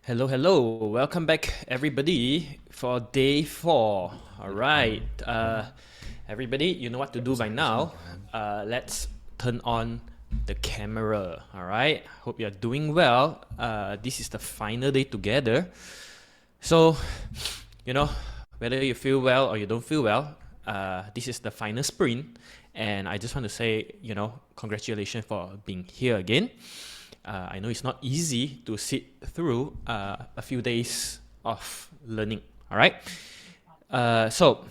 Hello, hello. Welcome back, everybody, for day 4. All right. Everybody, you know what to do by now. Let's turn on the camera. All right. Hope you're doing well. This is the final day together. So, you know, whether you feel well or you don't feel well, this is the final sprint. And I just want to say, congratulations for being here again. I know it's not easy to sit through a few days of learning. All right. So,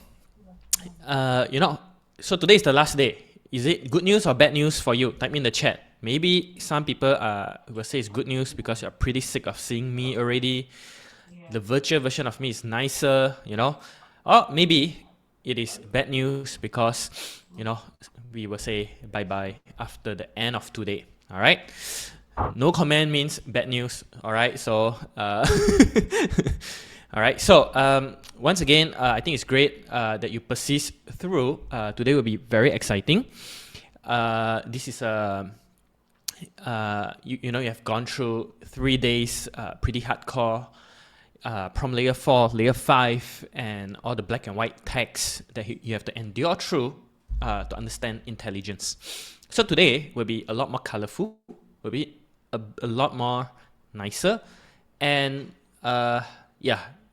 so today is the last day. Is it good news or bad news for you? Type in the chat. Maybe some people will say it's good news because you're pretty sick of seeing me already. The virtual version of me is nicer, Or maybe it is bad news because, we will say bye-bye after the end of today. All right. No comment means bad news. All right. So, all right. So, once again, I think it's great that you persist through. Today will be very exciting. This is you have gone through 3 days, pretty hardcore. From layer 4, layer 5, and all the black and white text that you have to endure through to understand intelligence. So today will be a lot more colorful, will be a lot more nicer, and we're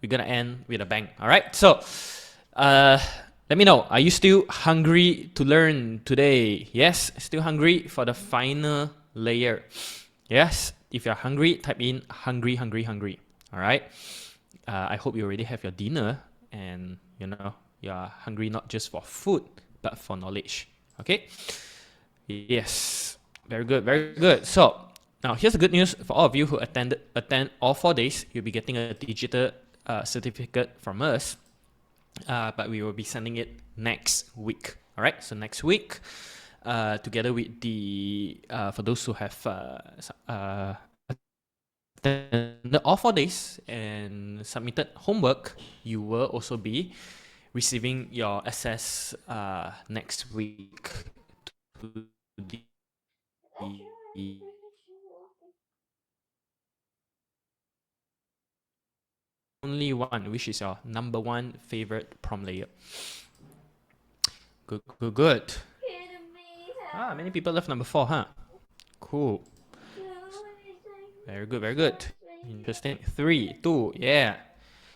gonna end with a bang. All right. So let me know. Are you still hungry to learn today? Yes, still hungry for the final layer. Yes. If you're hungry, type in hungry, hungry, hungry. All right. I hope you already have your dinner and you're hungry not just for food but for knowledge. Okay. Yes. Very good. Very good. So now here's the good news for all of you who attend all 4 days. You'll be getting a digital certificate from us, but we will be sending it next week. All right. So next week, together with the for those who have all 4 days and submitted homework, you will also be receiving your access next week to the only one, which is your number 1 favorite prom layer. Good, good, good. Many people love number 4, huh? Cool. Very good, very good. Interesting. 3, 2, yeah.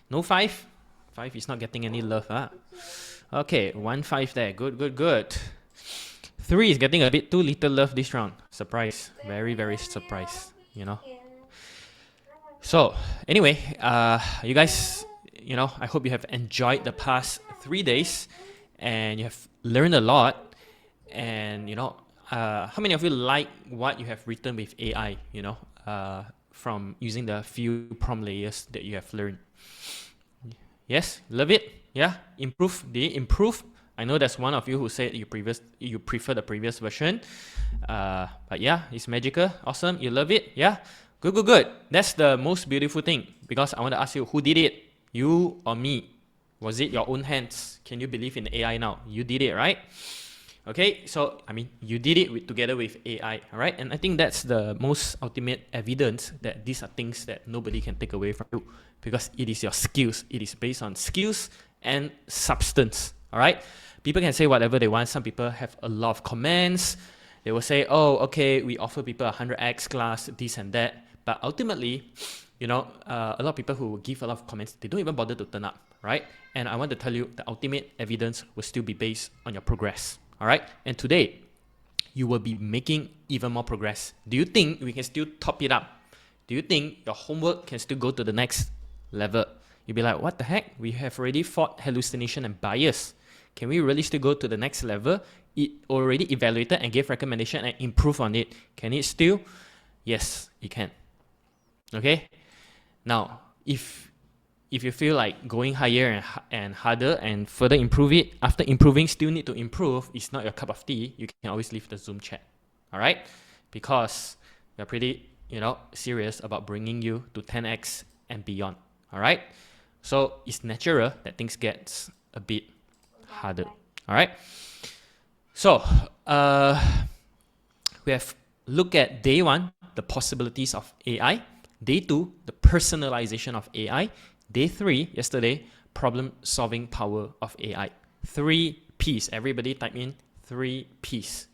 No 5? 5 is not getting any love, huh? Okay, 1, 5 there. Good, good, good. 3 is getting a bit too little love this round. Surprise. Very, very surprised, So, anyway, you guys, I hope you have enjoyed the past 3 days and you have learned a lot. And, how many of you like what you have written with AI, from using the few prompt layers that you have learned? Yes, love it. Yeah, improve. Did it improve? I know there's one of you who said you prefer the previous version. But yeah, it's magical. Awesome. You love it. Yeah. Good, good, good. That's the most beautiful thing, because I want to ask you, who did it? You or me? Was it your own hands? Can you believe in AI now? You did it, right? Okay, so you did it together with AI, all right? And I think that's the most ultimate evidence that these are things that nobody can take away from you, because it is your skills. It is based on skills and substance, all right? People can say whatever they want. Some people have a lot of comments. They will say, oh, okay, we offer people 100x class, this and that. But ultimately, a lot of people who give a lot of comments, they don't even bother to turn up, right? And I want to tell you, the ultimate evidence will still be based on your progress. All right. And today, you will be making even more progress. Do you think we can still top it up? Do you think your homework can still go to the next level? You'll be like, what the heck? We have already fought hallucination and bias. Can we really still go to the next level? It already evaluated and gave recommendation and improve on it. Can it still? Yes, it can. Okay. Now, if you feel like going higher and harder and further improve it, after improving still need to improve, it's not your cup of tea, you can always leave the Zoom chat. All right? Because we're pretty, serious about bringing you to 10x and beyond. All right? So it's natural that things get a bit harder. All right? So we have looked at day 1, the possibilities of AI. Day 2, the personalization of AI. Day 3, yesterday, problem-solving power of AI. 3 P's. Everybody type in 3 P's.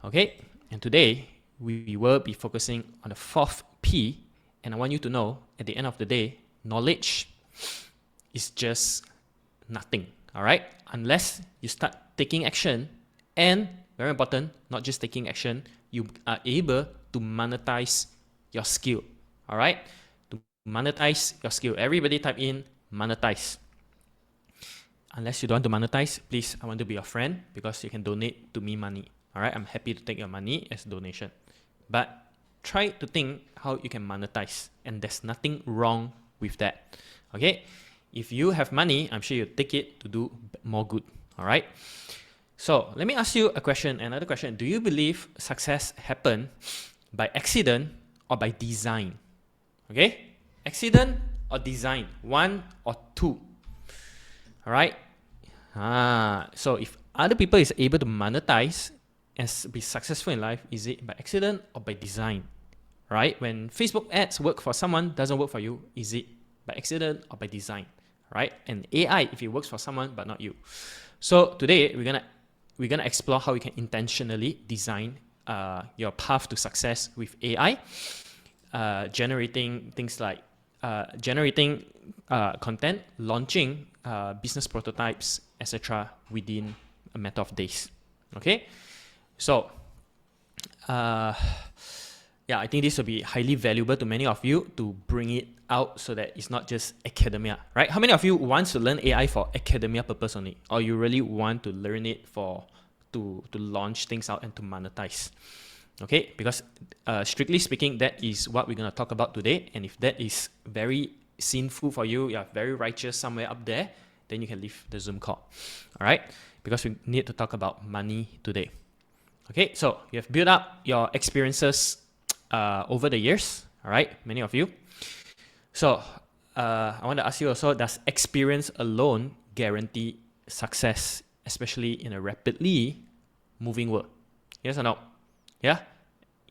Okay, and today, we will be focusing on the 4th P, and I want you to know, at the end of the day, knowledge is just nothing, all right? Unless you start taking action, and very important, not just taking action, you are able to monetize your skill, all right? To monetize your skill. Everybody type in monetize. Unless you don't want to monetize, please, I want to be your friend because you can donate to me money, all right? I'm happy to take your money as donation. But try to think how you can monetize, and there's nothing wrong with that, okay? If you have money, I'm sure you take it to do more good, all right? So let me ask you a question, another question. Do you believe success happen by accident or by design? Okay? Accident or design? One or two? All right? So if other people is able to monetize and be successful in life, is it by accident or by design? Right? When Facebook ads work for someone, doesn't work for you, is it by accident or by design? Right? And AI, if it works for someone but not you. So today we're gonna explore how you can intentionally design your path to success with AI, generating things like generating content, launching business prototypes, etc. within a matter of days. Okay, so yeah, I think this will be highly valuable to many of you to bring it out so that it's not just academia, right? How many of you want to learn AI for academia purpose only, or you really want to learn it for to launch things out and to monetize? Okay, because strictly speaking, that is what we're going to talk about today. And if that is very sinful for you, you're very righteous somewhere up there, then you can leave the Zoom call. All right, because we need to talk about money today. Okay, so you have built up your experiences over the years, all right, many of you. So I want to ask you also, does experience alone guarantee success, especially in a rapidly moving world? Yes or no? Yeah?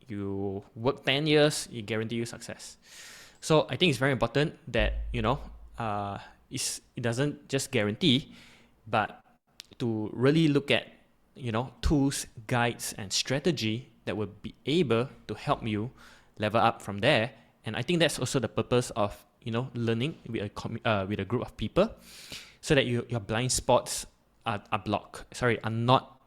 You work 10 years, it guarantee you success. So I think it's very important that, you know, it doesn't just guarantee, but to really look at, you know, tools, guides, and strategy that will be able to help you level up from there. And I think that's also the purpose of, you know, learning with a group of people, so that your blind spots are blocked. Sorry, are not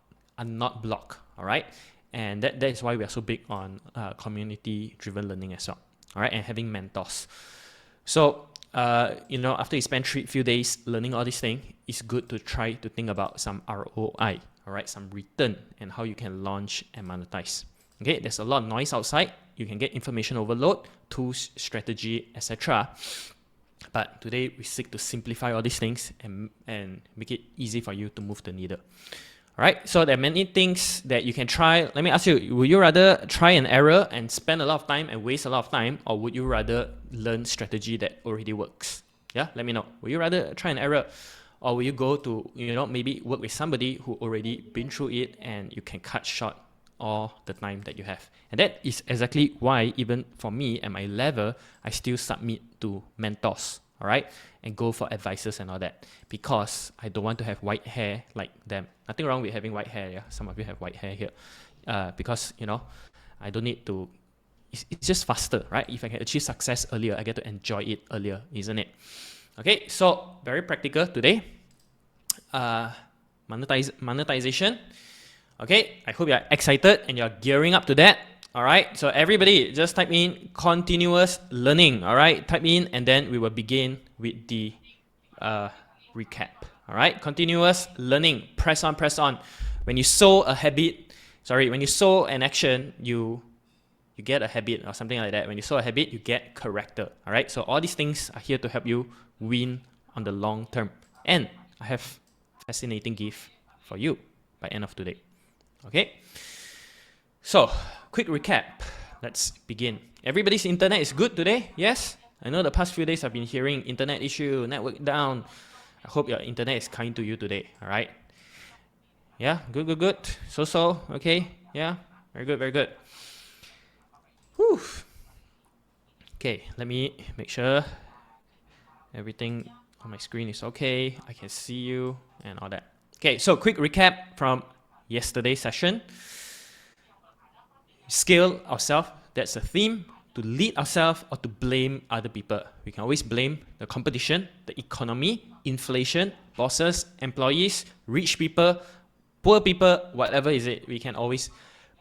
blocked. All right, and that is why we are so big on community-driven learning as well. All right, and having mentors. So you know, after you spend few days learning all these things, it's good to try to think about some ROI. All right, some return and how you can launch and monetize. Okay, there's a lot of noise outside. You can get information overload, tools, strategy, etc. But today we seek to simplify all these things and make it easy for you to move the needle. All right, so there are many things that you can try. Let me ask you, would you rather try and error and spend a lot of time and waste a lot of time, or would you rather learn strategy that already works? Yeah, let me know. Would you rather try and error, or will you go to, you know, maybe work with somebody who already been through it and you can cut short all the time that you have? And that is exactly why, even for me at my level, I still submit to mentors, all right, and go for advices and all that, because I don't want to have white hair like them. Nothing wrong with having white hair. Yeah, some of you have white hair here, because, you know, I don't need to. It's just faster, right? If I can achieve success earlier, I get to enjoy it earlier, isn't it? Okay, so very practical today. Monetization. Okay, I hope you're excited and you're gearing up to that. All right, so everybody just type in continuous learning. All right, type in, and then we will begin with the recap. All right, continuous learning. Press on, press on. When you sow a habit, when you sow an action, you get a habit or something like that. When you sow a habit, you get character. All right, so all these things are here to help you win on the long term. And I have a fascinating gift for you by end of today. Okay, so quick recap. Let's begin. Everybody's internet is good today? Yes? I know the past few days I've been hearing internet issue, network down. I hope your internet is kind to you today. All right? Yeah, good. So, okay. Yeah, very good. Whew. Okay, let me make sure everything on my screen is okay. I can see you and all that. Okay, so quick recap from yesterday's session. Scale ourselves, that's the theme. To lead ourselves or to blame other people. We can always blame the competition, the economy, inflation, bosses, employees, rich people, poor people, whatever is it. We can always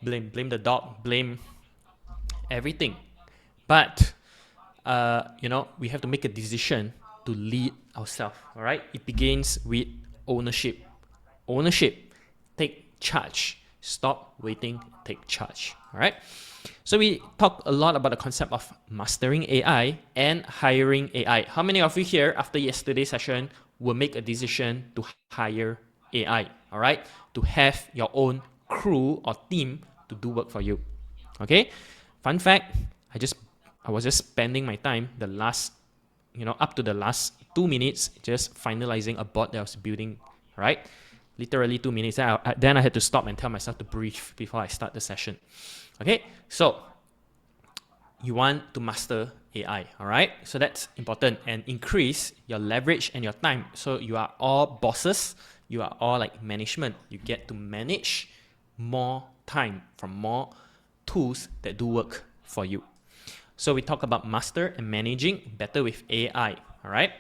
blame the dog, blame everything. But we have to make a decision to lead ourselves. All right, it begins with ownership. Ownership, take charge. Stop waiting, take charge. All right. So we talked a lot about the concept of mastering AI and hiring AI. How many of you here after yesterday's session will make a decision to hire AI? All right, to have your own crew or team to do work for you. Okay. Fun fact: I was just spending my time the last, up to the last 2 minutes just finalizing a bot that I was building. Right. Literally 2 minutes. Then I had to stop and tell myself to breathe before I start the session. Okay, so you want to master AI, all right? So that's important, and increase your leverage and your time. So you are all bosses, you are all like management. You get to manage more time from more tools that do work for you. So we talk about master and managing better with AI, all right?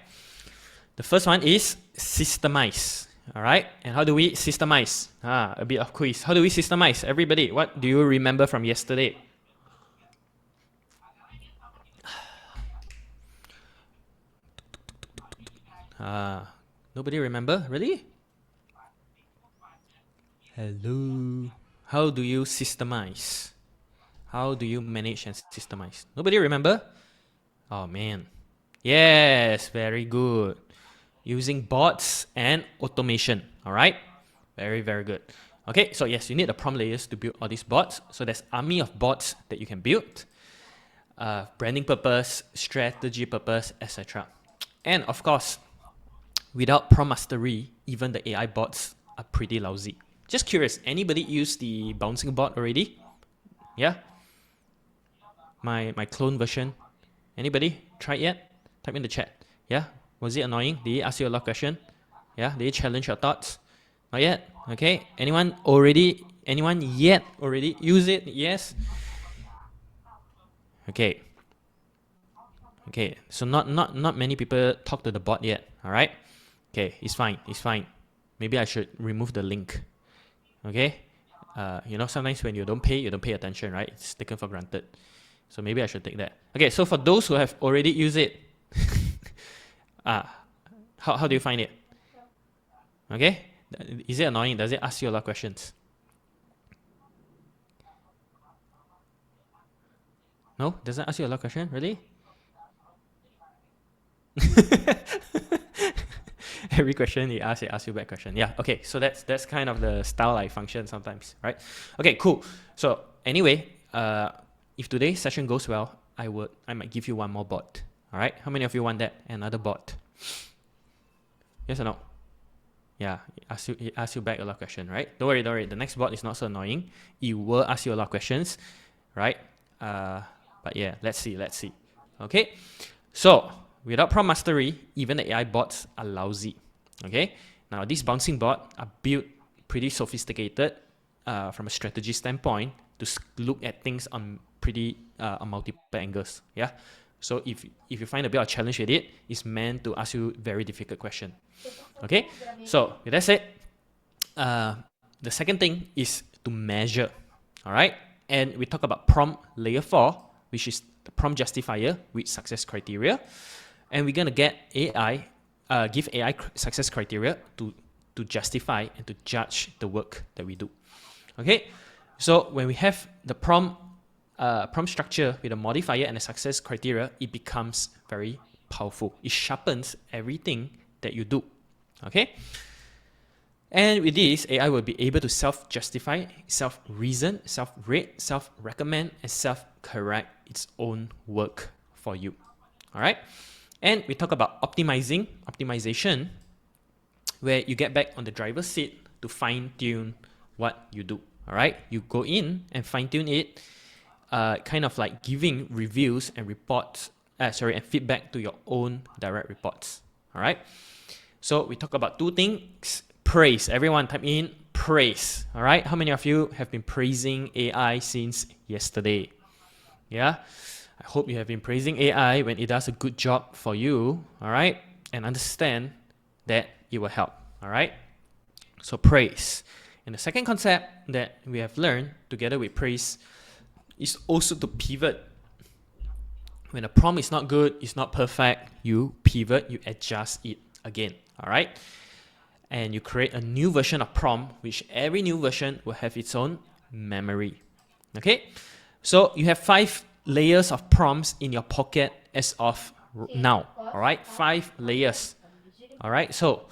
The first one is systemize. All right, and how do we systemize? A bit of quiz. How do we systemize? Everybody, what do you remember from yesterday? Nobody remember? Really? Hello. How do you systemize? How do you manage and systemize? Nobody remember? Oh man. Yes, very good. Using bots and automation. All right, very, very good. Okay, so yes, you need the prompt layers to build all these bots. So there's army of bots that you can build. Branding purpose, strategy purpose, etc. And of course, without prompt mastery, even the AI bots are pretty lousy. Just curious, anybody use the bouncing bot already? Yeah? My clone version. Anybody tried yet? Type in the chat. Yeah? Was it annoying? Did it ask you a lot of questions? Yeah? Did it challenge your thoughts? Not yet? Okay. Anyone yet already use it? Yes? Okay. Okay. So not many people talk to the bot yet. Alright? Okay, it's fine. It's fine. Maybe I should remove the link. Okay? Sometimes when you don't pay attention, right? It's taken for granted. So maybe I should take that. Okay, so for those who have already used it, how do you find it? Okay? Is it annoying? Does it ask you a lot of questions? No? Doesn't ask you a lot of questions? Really? Every question it asks you back question. Yeah, okay. So that's kind of the style I function sometimes, right? Okay, cool. So anyway, if today's session goes well, I might give you one more bot. All right? How many of you want that? Another bot? Yes or no? Yeah, it asks you back a lot of questions, right? Don't worry. The next bot is not so annoying. It will ask you a lot of questions, right? But yeah, let's see. Okay, so without prompt mastery, even the AI bots are lousy. Okay, now these bouncing bots are built pretty sophisticated from a strategy standpoint to look at things on on multiple angles. Yeah, so if you find a bit of challenge with it, it's meant to ask you very difficult question. Okay, so with that said, the second thing is to measure. All right, and we talk about prompt layer 4, which is the prompt justifier with success criteria, and we're gonna get give AI success criteria to justify and to judge the work that we do. Okay, so when we have the prompt structure with a modifier and a success criteria, it becomes very powerful. It sharpens everything that you do. Okay, and with this, AI will be able to self-justify, self-reason, self-rate, self-recommend, and self-correct its own work for you. All right, and we talk about optimization, where you get back on the driver's seat to fine-tune what you do. All right, you go in and fine-tune it kind of like giving reviews and reports, and feedback to your own direct reports. All right. So we talk about two things. Praise. Everyone type in praise. All right. How many of you have been praising AI since yesterday? Yeah. I hope you have been praising AI when it does a good job for you. All right. And understand that it will help. All right. So praise. And the second concept that we have learned together with praise is also to pivot. When a prompt is not good, it's not perfect, you pivot, you adjust it again. All right. And you create a new version of prompt, which every new version will have its own memory. Okay. So you have 5 layers of prompts in your pocket as of now. All right. 5 layers. All right. So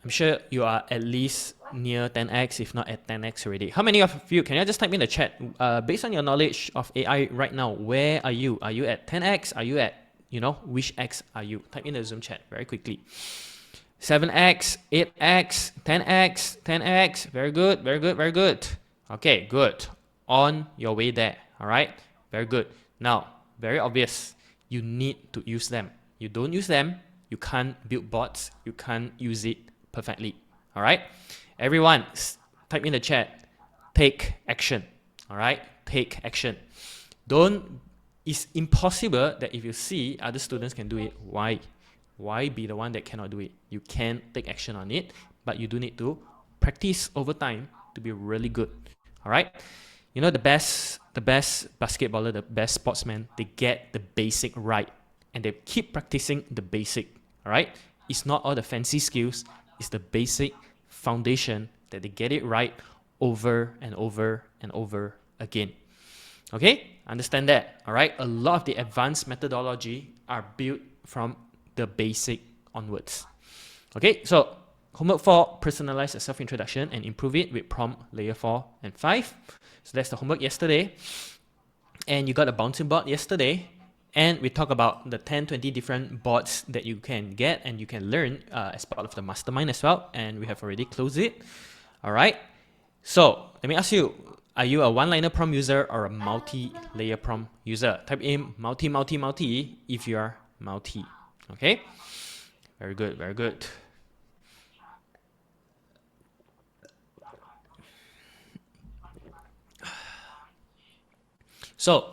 I'm sure you are at least near 10x, if not at 10x already. How many of you, can you just type in the chat, based on your knowledge of AI right now, where are you? Are you at 10x? Are you at, which x are you? Type in the Zoom chat very quickly. 7x, 8x, 10x, 10x. Very good, very good, very good. Okay, good. On your way there, all right? Very good. Now, very obvious, you need to use them. You don't use them, you can't build bots, you can't use it perfectly. All right, everyone, type in the chat. Take action. All right, take action. Don't. It's impossible that if you see other students can do it, why be the one that cannot do it? You can take action on it, but you do need to practice over time to be really good. All right, the best basketballer, the best sportsman, they get the basic right, and they keep practicing the basic. All right, it's not all the fancy skills. It's the basic foundation that they get it right over and over and over again. Okay, understand that. All right, a lot of the advanced methodology are built from the basic onwards. Okay, so homework 4, personalize a self-introduction and improve it with prompt layer 4 and 5. So that's the homework yesterday. And you got a bouncing board yesterday. And we talk about the 10, 20 different bots that you can get and you can learn as part of the mastermind as well. And we have already closed it. All right. So let me ask you, are you a one-liner prompt user or a multi-layer prompt user? Type in multi if you are multi. Okay. Very good. Very good. So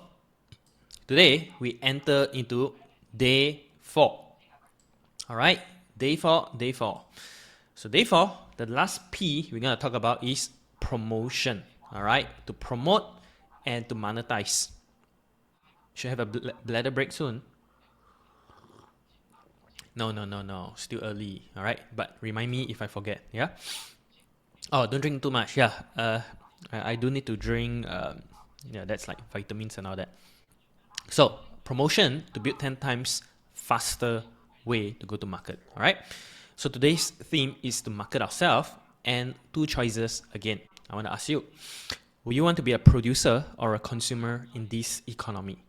today we enter into day 4. All right, day 4. So day 4, the last P we're going to talk about is promotion. All right, to promote and to monetize. Should have a bladder break soon. No, still early. All right, but remind me if I forget. Yeah. Oh, don't drink too much. Yeah. I do need to drink. That's like vitamins and all that. So promotion to build 10 times faster way to go to market. All right. So today's theme is to market ourselves, and 2 choices again. I want to ask you, will you want to be a producer or a consumer in this economy?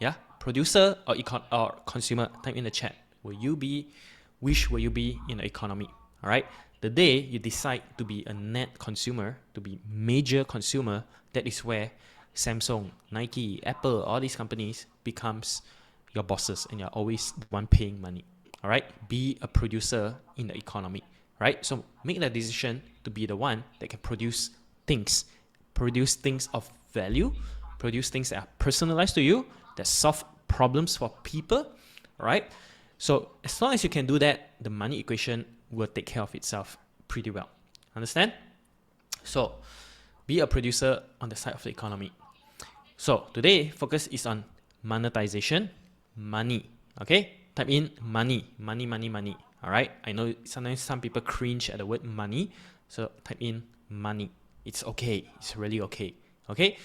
Yeah, producer or consumer? Type in the chat. Which will you be in the economy? All right. The day you decide to be a net consumer, to be major consumer, that is where Samsung, Nike, Apple, all these companies becomes your bosses, and you're always the one paying money. All right, be a producer in the economy. Right, so make the decision to be the one that can produce things of value, produce things that are personalized to you, that solve problems for people. All right, so as long as you can do that, the money equation will take care of itself pretty well. Understand? So be a producer on the side of the economy. So today focus is on monetization, money. Okay, type in money. All right, I know sometimes some people cringe at the word money, so type in money. It's okay, it's really okay. Okay,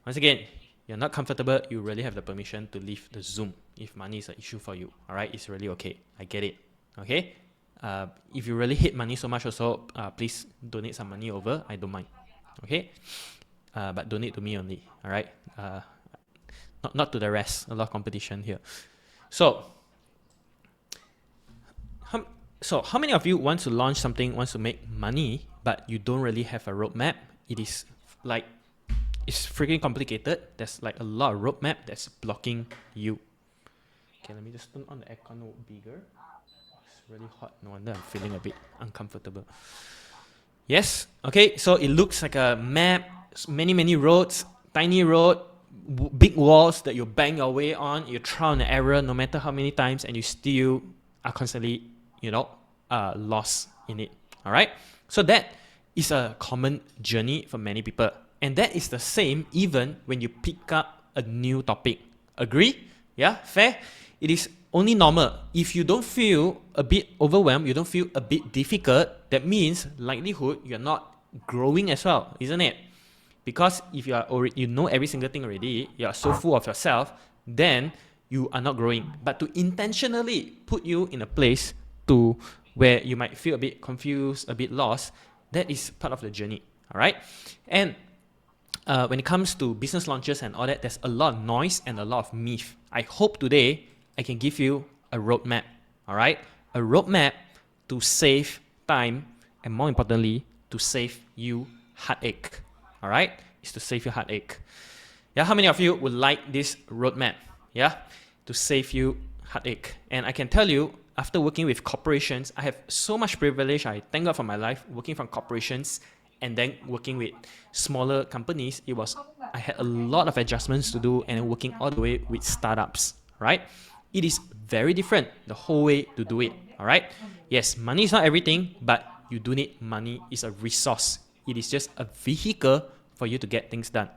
once again, you're not comfortable, you really have the permission to leave the Zoom if money is an issue for you. All right, it's really okay, I get it. Okay, if you really hate money so much also, please donate some money over, I don't mind. Okay, but donate to me only. All right, not to the rest. A lot of competition here. So how many of you want to launch something, wants to make money, but you don't really have a roadmap? It is like it's freaking complicated. There's like a lot of roadmap that's blocking you. Okay, let me just turn on the aircon a bit bigger. It's really hot. No wonder I'm feeling a bit uncomfortable. Yes. Okay, so it looks like a map. Many roads, tiny road, big walls that you bang your way on. You trial and error no matter how many times, and you still are constantly, lost in it. All right. So that is a common journey for many people, and that is the same even when you pick up a new topic. Agree? Yeah, fair. It is only normal. If you don't feel a bit overwhelmed, you don't feel a bit difficult, that means likelihood you're not growing as well, isn't it? Because if you are already, you know every single thing already, you are so full of yourself, then you are not growing. But to intentionally put you in a place to where you might feel a bit confused, a bit lost, that is part of the journey. All right. And when it comes to business launches and all that, there's a lot of noise and a lot of myth. I hope today I can give you a roadmap. All right. A roadmap to save time and, more importantly, to save you heartache. All right, is to save you heartache. Yeah, how many of you would like this roadmap? Yeah, to save you heartache. And I can tell you, after working with corporations, I have so much privilege. I thank God for my life working from corporations and then working with smaller companies. I had a lot of adjustments to do, and working all the way with startups. Right, it is very different the whole way to do it. All right, yes, money is not everything, but you do need money. Is a resource. It is just a vehicle for you to get things done.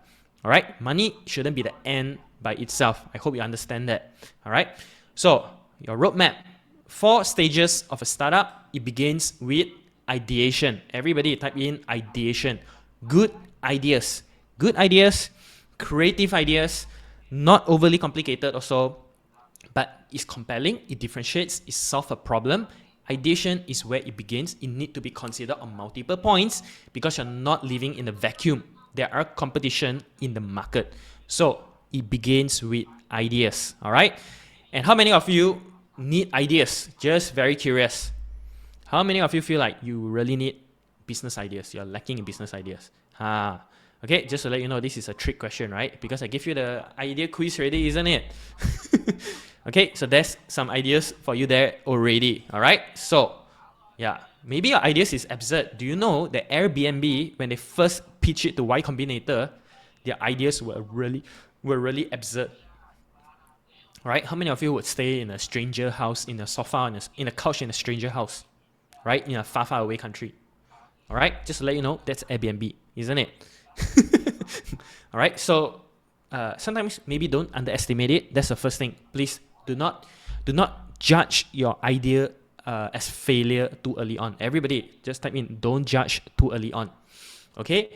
All right, money shouldn't be the end by itself. I hope you understand that. All right, so your roadmap, 4 stages of a startup. It begins with ideation. Everybody type in ideation. Good ideas, creative ideas, not overly complicated also, but it's compelling, it differentiates, it solves a problem. Ideation is where it begins. It needs to be considered on multiple points because you're not living in a vacuum. There are competition in the market. So it begins with ideas. All right. And how many of you need ideas? Just very curious. How many of you feel like you really need business ideas? You're lacking in business ideas. Okay, just to let you know, this is a trick question, right? Because I gave you the idea quiz already, isn't it? Okay, so there's some ideas for you there already. All right, so yeah, maybe your ideas is absurd. Do you know that Airbnb, when they first pitched it to Y Combinator, their ideas were really absurd. All right, how many of you would stay in a stranger house, in a sofa, in a couch in a stranger house, right, in a far away country? All right, just to let you know, that's Airbnb, isn't it? All right, so sometimes maybe don't underestimate it. That's the first thing. Please do not judge your idea as failure too early on. Everybody just type in, don't judge too early on. Okay,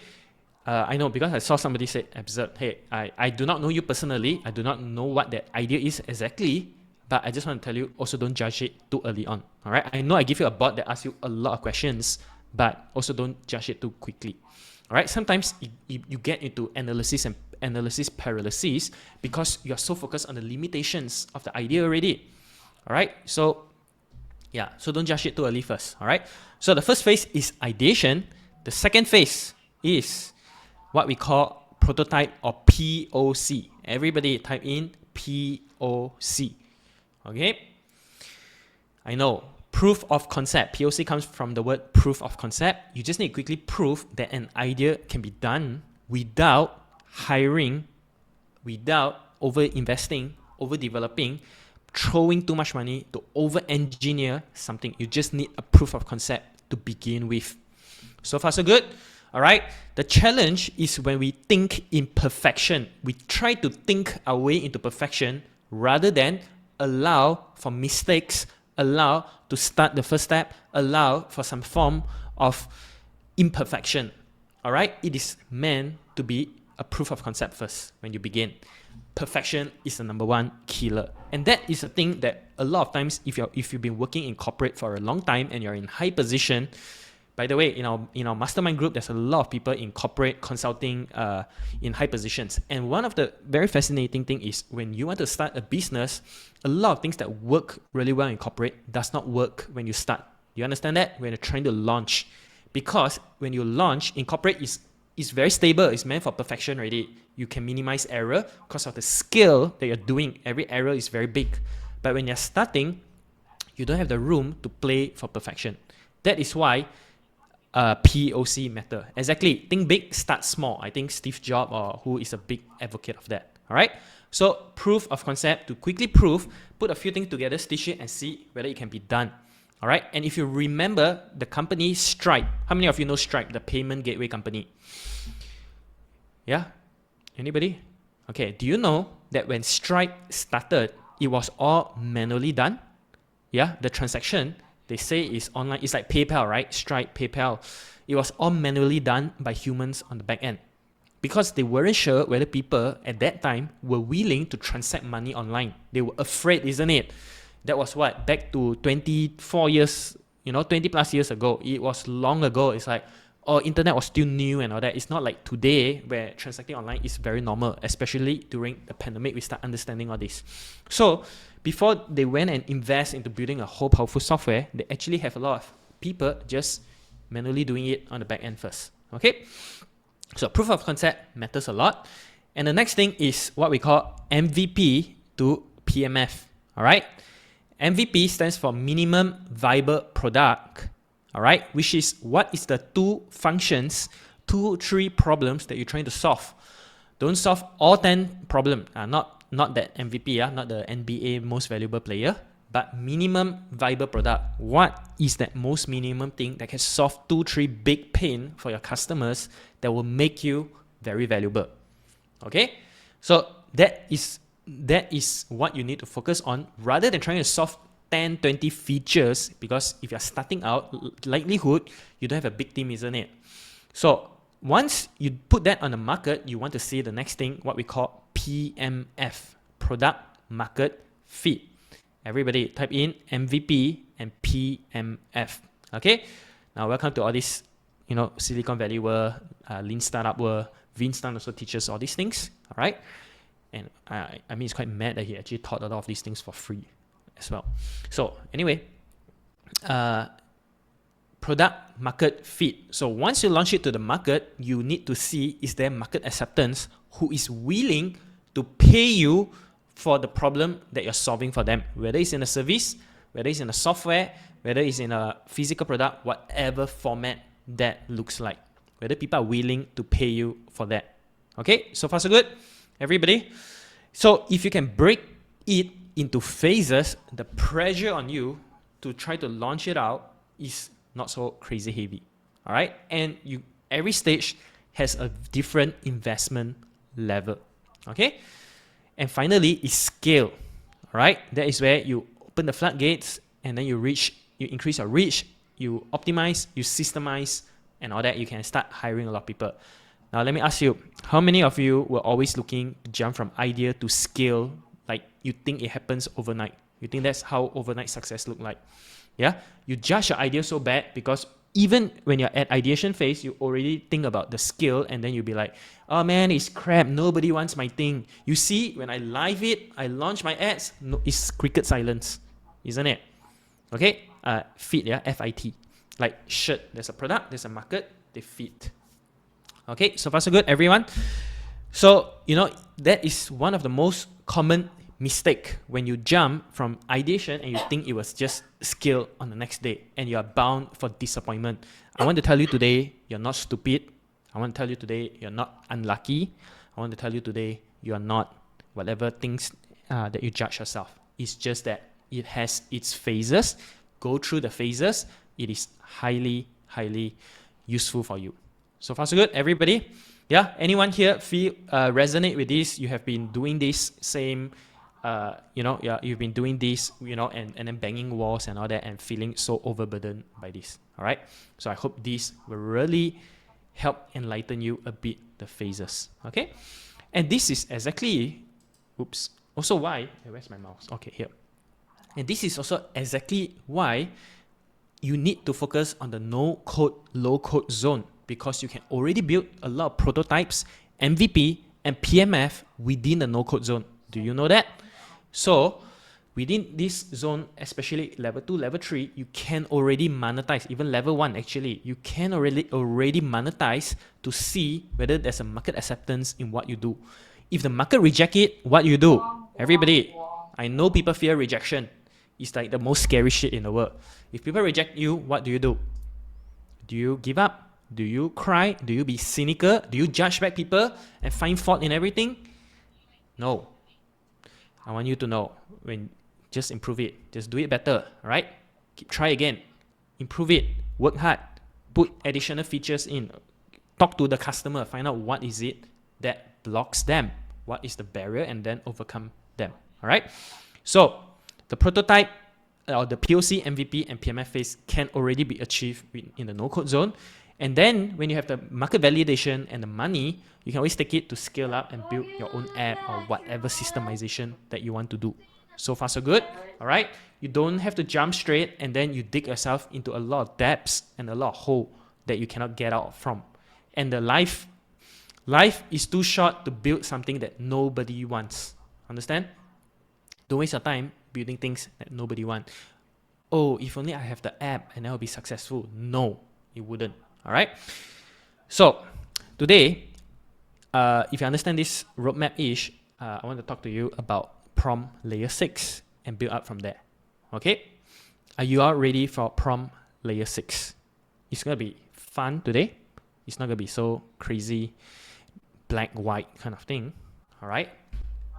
I know, because I saw somebody say absurd. Hey, I do not know you personally. I do not know what that idea is exactly, but I just want to tell you, also don't judge it too early on. All right, I know I give you a bot that asks you a lot of questions, but also don't judge it too quickly. All right, sometimes you get into analysis paralysis because you're so focused on the limitations of the idea already. All right, so yeah, so don't judge it too early first. All right, so the first phase is ideation. The second phase is what we call prototype or POC. Everybody type in POC. Okay, I know, proof of concept. POC comes from the word proof of concept. You just need to quickly prove that an idea can be done without hiring, without over-investing, over-developing, throwing too much money to over-engineer something. You just need a proof of concept to begin with. So far, so good. All right. The challenge is when we think in perfection. We try to think our way into perfection rather than allow for mistakes, allow to start the first step, allow for some form of imperfection. All right. It is meant to be a proof of concept first when you begin. Perfection is the number one killer. And that is a thing that a lot of times, if you've been working in corporate for a long time and you're in high position. By the way, in our mastermind group, there's a lot of people in corporate consulting in high positions. And one of the very fascinating thing is when you want to start a business, a lot of things that work really well in corporate does not work when you start. You understand that? When you're trying to launch. Because when you launch in corporate, it's it's very stable. It's meant for perfection already. You can minimize error because of the scale that you're doing. Every error is very big. But when you're starting, you don't have the room to play for perfection. That is why POC matter. Exactly. Think big, start small. I think Steve Jobs, or who is a big advocate of that. All right. So proof of concept, to quickly prove, put a few things together, stitch it, and see whether it can be done. All right. And if you remember the company Stripe, how many of you know Stripe, the payment gateway company? Yeah. Anybody? Okay. Do you know that when Stripe started, it was all manually done? Yeah. The transaction, they say, is online. It's like PayPal, right? Stripe, PayPal. It was all manually done by humans on the back end, because they weren't sure whether people at that time were willing to transact money online. They were afraid, isn't it? That was what? Back to 24 years, 20 plus years ago. It was long ago. It's like, internet was still new and all that. It's not like today where transacting online is very normal, especially during the pandemic. We start understanding all this. So before they went and invest into building a whole powerful software, they actually have a lot of people just manually doing it on the back end first. Okay? So proof of concept matters a lot. And the next thing is what we call MVP to PMF. All right? MVP stands for minimum viable product. All right? Which is what is the 2 functions, 2-3 problems that you're trying to solve. Don't solve all 10 problems. Not that MVP, not the NBA most valuable player, but minimum viable product. What is that most minimum thing that can solve 2-3 big pain for your customers that will make you very valuable? Okay, so that is what you need to focus on, rather than trying to solve 10-20 features, because if you're starting out, likelihood you don't have a big team, isn't it? So once you put that on the market, you want to see the next thing, what we call PMF, product market fit. Everybody type in MVP and PMF. Okay. Now welcome to all this, Silicon Valley world, lean startup world. Vince Tan also teaches all these things. All right. And I mean, it's quite mad that he actually taught a lot of these things for free as well. So anyway, product market fit. So once you launch it to the market, you need to see, is there market acceptance, who is willing to pay you for the problem that you're solving for them, whether it's in a service, whether it's in a software, whether it's in a physical product, whatever format that looks like, whether people are willing to pay you for that. Okay, so far so good, everybody. So if you can break it into phases, the pressure on you to try to launch it out is not so crazy heavy. All right, and every stage has a different investment level. Okay. And finally, is scale. All right, that is where you open the floodgates, and then you increase your reach, you optimize, you systemize, and all that. You can start hiring a lot of people. Now, let me ask you, how many of you were always looking to jump from idea to scale? Like, you think it happens overnight? You think that's how overnight success look like? Yeah, you judge your idea so bad because even when you're at ideation phase, you already think about the skill, and then you'll be like, oh man, it's crap. Nobody wants my thing. You see, when I live it, I launch my ads, no, it's cricket silence, isn't it? Okay, fit, yeah, FIT. Like shirt, there's a product, there's a market, they fit. Okay, so far so good, everyone. So, that is one of the most common mistake when you jump from ideation and you think it was just skill on the next day, and you are bound for disappointment. I want to tell you today, you're not stupid. I want to tell you today, you're not unlucky. I want to tell you today, you are not whatever things that you judge yourself. It's just that it has its phases. Go through the phases. It is highly, highly useful for you. So far so good, everybody. Yeah, anyone here feel resonate with this? You have been doing this same you've been doing this, and then banging walls and all that, and feeling so overburdened by this. All right. So I hope this will really help enlighten you a bit the phases. Okay. And this is exactly, also why, where's my mouse? Okay, here. And this is also exactly why you need to focus on the no code, low code zone, because you can already build a lot of prototypes, MVP and PMF within the no code zone. Do you know that? So Within this zone, especially level 2, level 3, you can already monetize. Even level 1, actually, you can already monetize to see whether there's a market acceptance in what you do. If the market reject it, what you do? Everybody, I know people fear rejection. It's like the most scary shit in the world. If people reject you, what do? Do you give up? Do you cry? Do you be cynical? Do you judge back people and find fault in everything? No. I want you to know, when just improve it. Just do it better, right? Try again. Improve it. Work hard. Put additional features in. Talk to the customer. Find out what is it that blocks them. What is the barrier, and then overcome them. All right? So, the prototype or the POC, MVP, and PMF phase can already be achieved in the no-code zone. And then when you have the market validation and the money, you can always take it to scale up and build your own app or whatever systemization that you want to do. So far, so good. All right. You don't have to jump straight and then you dig yourself into a lot of depths and a lot of hole that you cannot get out from. And the life is too short to build something that nobody wants. Understand? Don't waste your time building things that nobody wants. Oh, if only I have the app and I'll be successful. No, it wouldn't. All right. So today, if you understand this roadmap-ish, I want to talk to you about prompt layer 6 and build up from there. Okay. Are you all ready for prompt layer 6? It's going to be fun today. It's not going to be so crazy, black, white kind of thing. All right.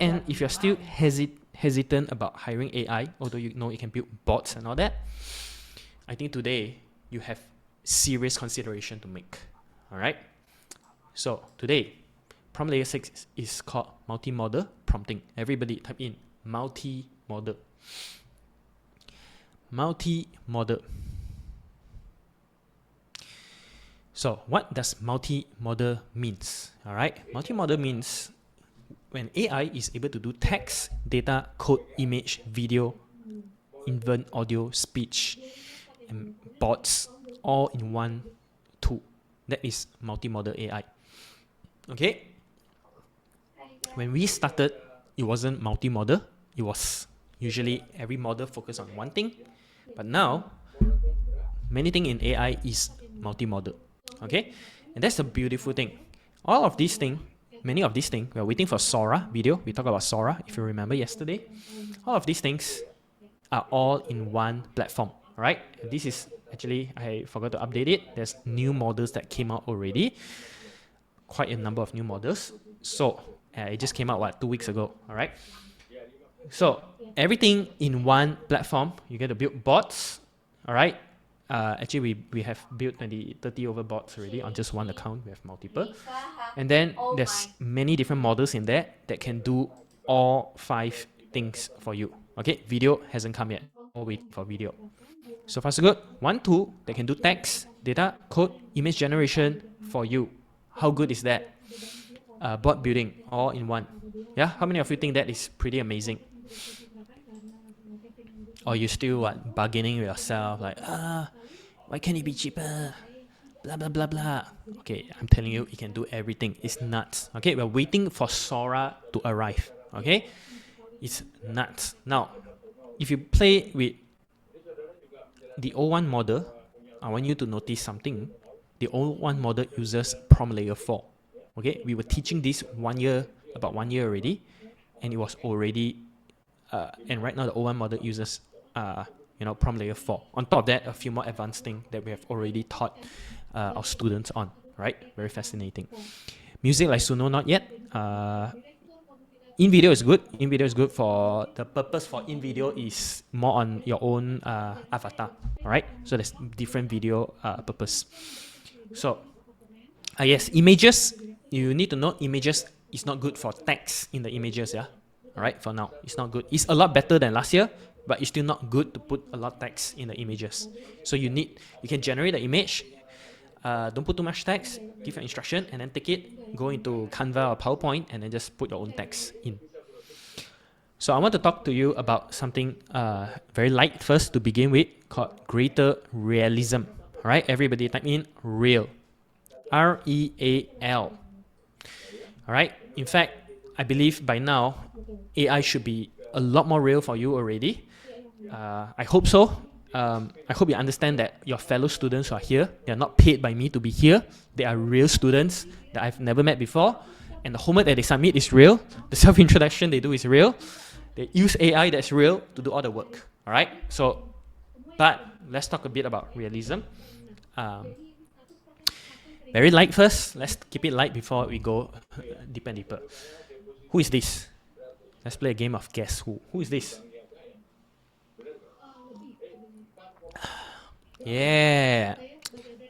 And if you're still hesitant about hiring AI, although you know you can build bots and all that, I think today you have serious consideration to make. All right. So today, prompt layer 6 is called multi-model prompting. Everybody type in multi-model. Multi-model. So what does multi-model means? All right. Multi-model means when AI is able to do text, data, code, image, video, even audio, speech, and bots all in one tool. That is multi-model AI. Okay? When we started, it wasn't multi-model. It was usually every model focused on one thing. But now, many things in AI is multi-model. Okay? And that's the beautiful thing. All of these things, many of these things, we are waiting for Sora video. We talked about Sora, if you remember yesterday. All of these things are all in one platform. Right? This is actually, I forgot to update it. There's new models that came out already. Quite a number of new models. So it just came out 2 weeks ago. All right. So everything in one platform. You get to build bots. All right. Actually, we have built 30 over bots already on just one account. We have multiple. And then there's many different models in there that can do all 5 things for you. Okay. Video hasn't come yet. We're waiting for video. So far, so good. One tool that can do text, data, code, image generation for you. How good is that? Bot building all in one. Yeah, how many of you think that is pretty amazing? Or you still bargaining with yourself like, why can't it be cheaper? Blah blah blah blah. Okay, I'm telling you, it can do everything. It's nuts. Okay, we're waiting for Sora to arrive. Okay, it's nuts. Now, if you play with the O1 model, I want you to notice something. The O1 model uses prompt layer 4. Okay, we were teaching this about 1 year already, and it was already, and right now the O1 model uses, prompt layer 4. On top of that, a few more advanced things that we have already taught our students on. Right, very fascinating. Music like Suno, not yet. In-video is good. In-video is good for the purpose for in-video is more on your own avatar. Alright? So there's different video purpose. So, yes, images. You need to know images is not good for text in the images, yeah? Alright, for now. It's not good. It's a lot better than last year, but it's still not good to put a lot of text in the images. So you can generate the image. Don't put too much text, give an instruction, and then take it, go into Canva or PowerPoint, and then just put your own text in. So I want to talk to you about something very light first to begin with, called greater realism. All right, everybody type in real. R-E-A-L. All right, in fact, I believe by now, AI should be a lot more real for you already. I hope so. I hope you understand that your fellow students who are here, they're not paid by me to be here. They are real students that I've never met before. And the homework that they submit is real. The self-introduction they do is real. They use AI that's real to do all the work. All right? So, but let's talk a bit about realism. Very light first. Let's keep it light before we go deeper and deeper. Who is this? Let's play a game of guess who. Who is this? Yeah.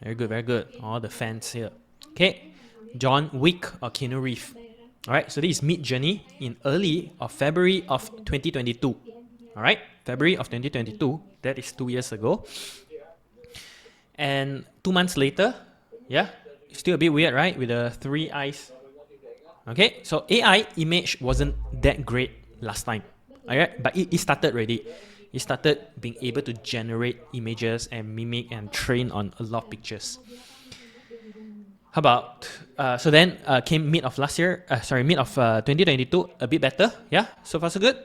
Very good, very good. All the fans here. Okay. John Wick or Keanu Reeves. Alright, so this is Mid-Journey in early of February of 2022. Alright, February of 2022. That is 2 years ago. And 2 months later, yeah, still a bit weird, right? With the 3 eyes. Okay, so AI image wasn't that great last time. Alright, but it started already. It started being able to generate images and mimic and train on a lot of pictures. How about, so then came mid of 2022, a bit better. Yeah, so far so good.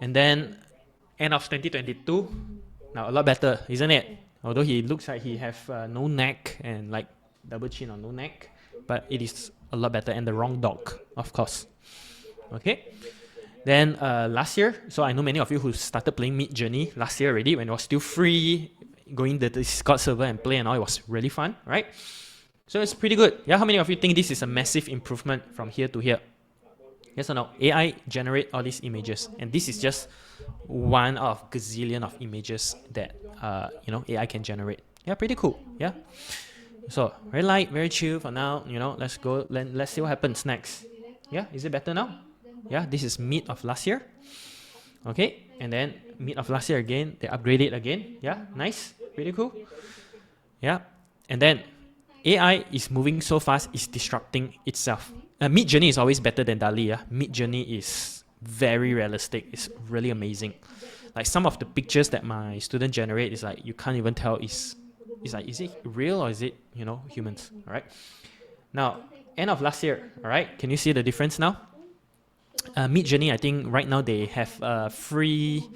And then end of 2022, now a lot better, isn't it? Although he looks like he have no neck and like double chin or no neck, but it is a lot better, and the wrong dog, of course. Okay. Then last year, so I know many of you who started playing Mid-Journey last year already when it was still free, going to the Discord server and play and all. It was really fun, right? So it's pretty good. Yeah, how many of you think this is a massive improvement from here to here? Yes or no? AI generate all these images, and this is just one of gazillion of images that AI can generate. Yeah, pretty cool. Yeah. So very light, very chill for now. Let's go. Let's see what happens next. Yeah, is it better now? Yeah, this is mid of last year. Okay, and then mid of last year again, they upgrade it again. Yeah, nice, pretty cool. Yeah, and then AI is moving so fast, it's disrupting itself. Mid-Journey is always better than DALL-E. Yeah? Mid-Journey is very realistic. It's really amazing. Like some of the pictures that my student generate is like you can't even tell is it real or is it humans? All right. Now end of last year. All right. Can you see the difference now? Mid-Journey, I think right now they have free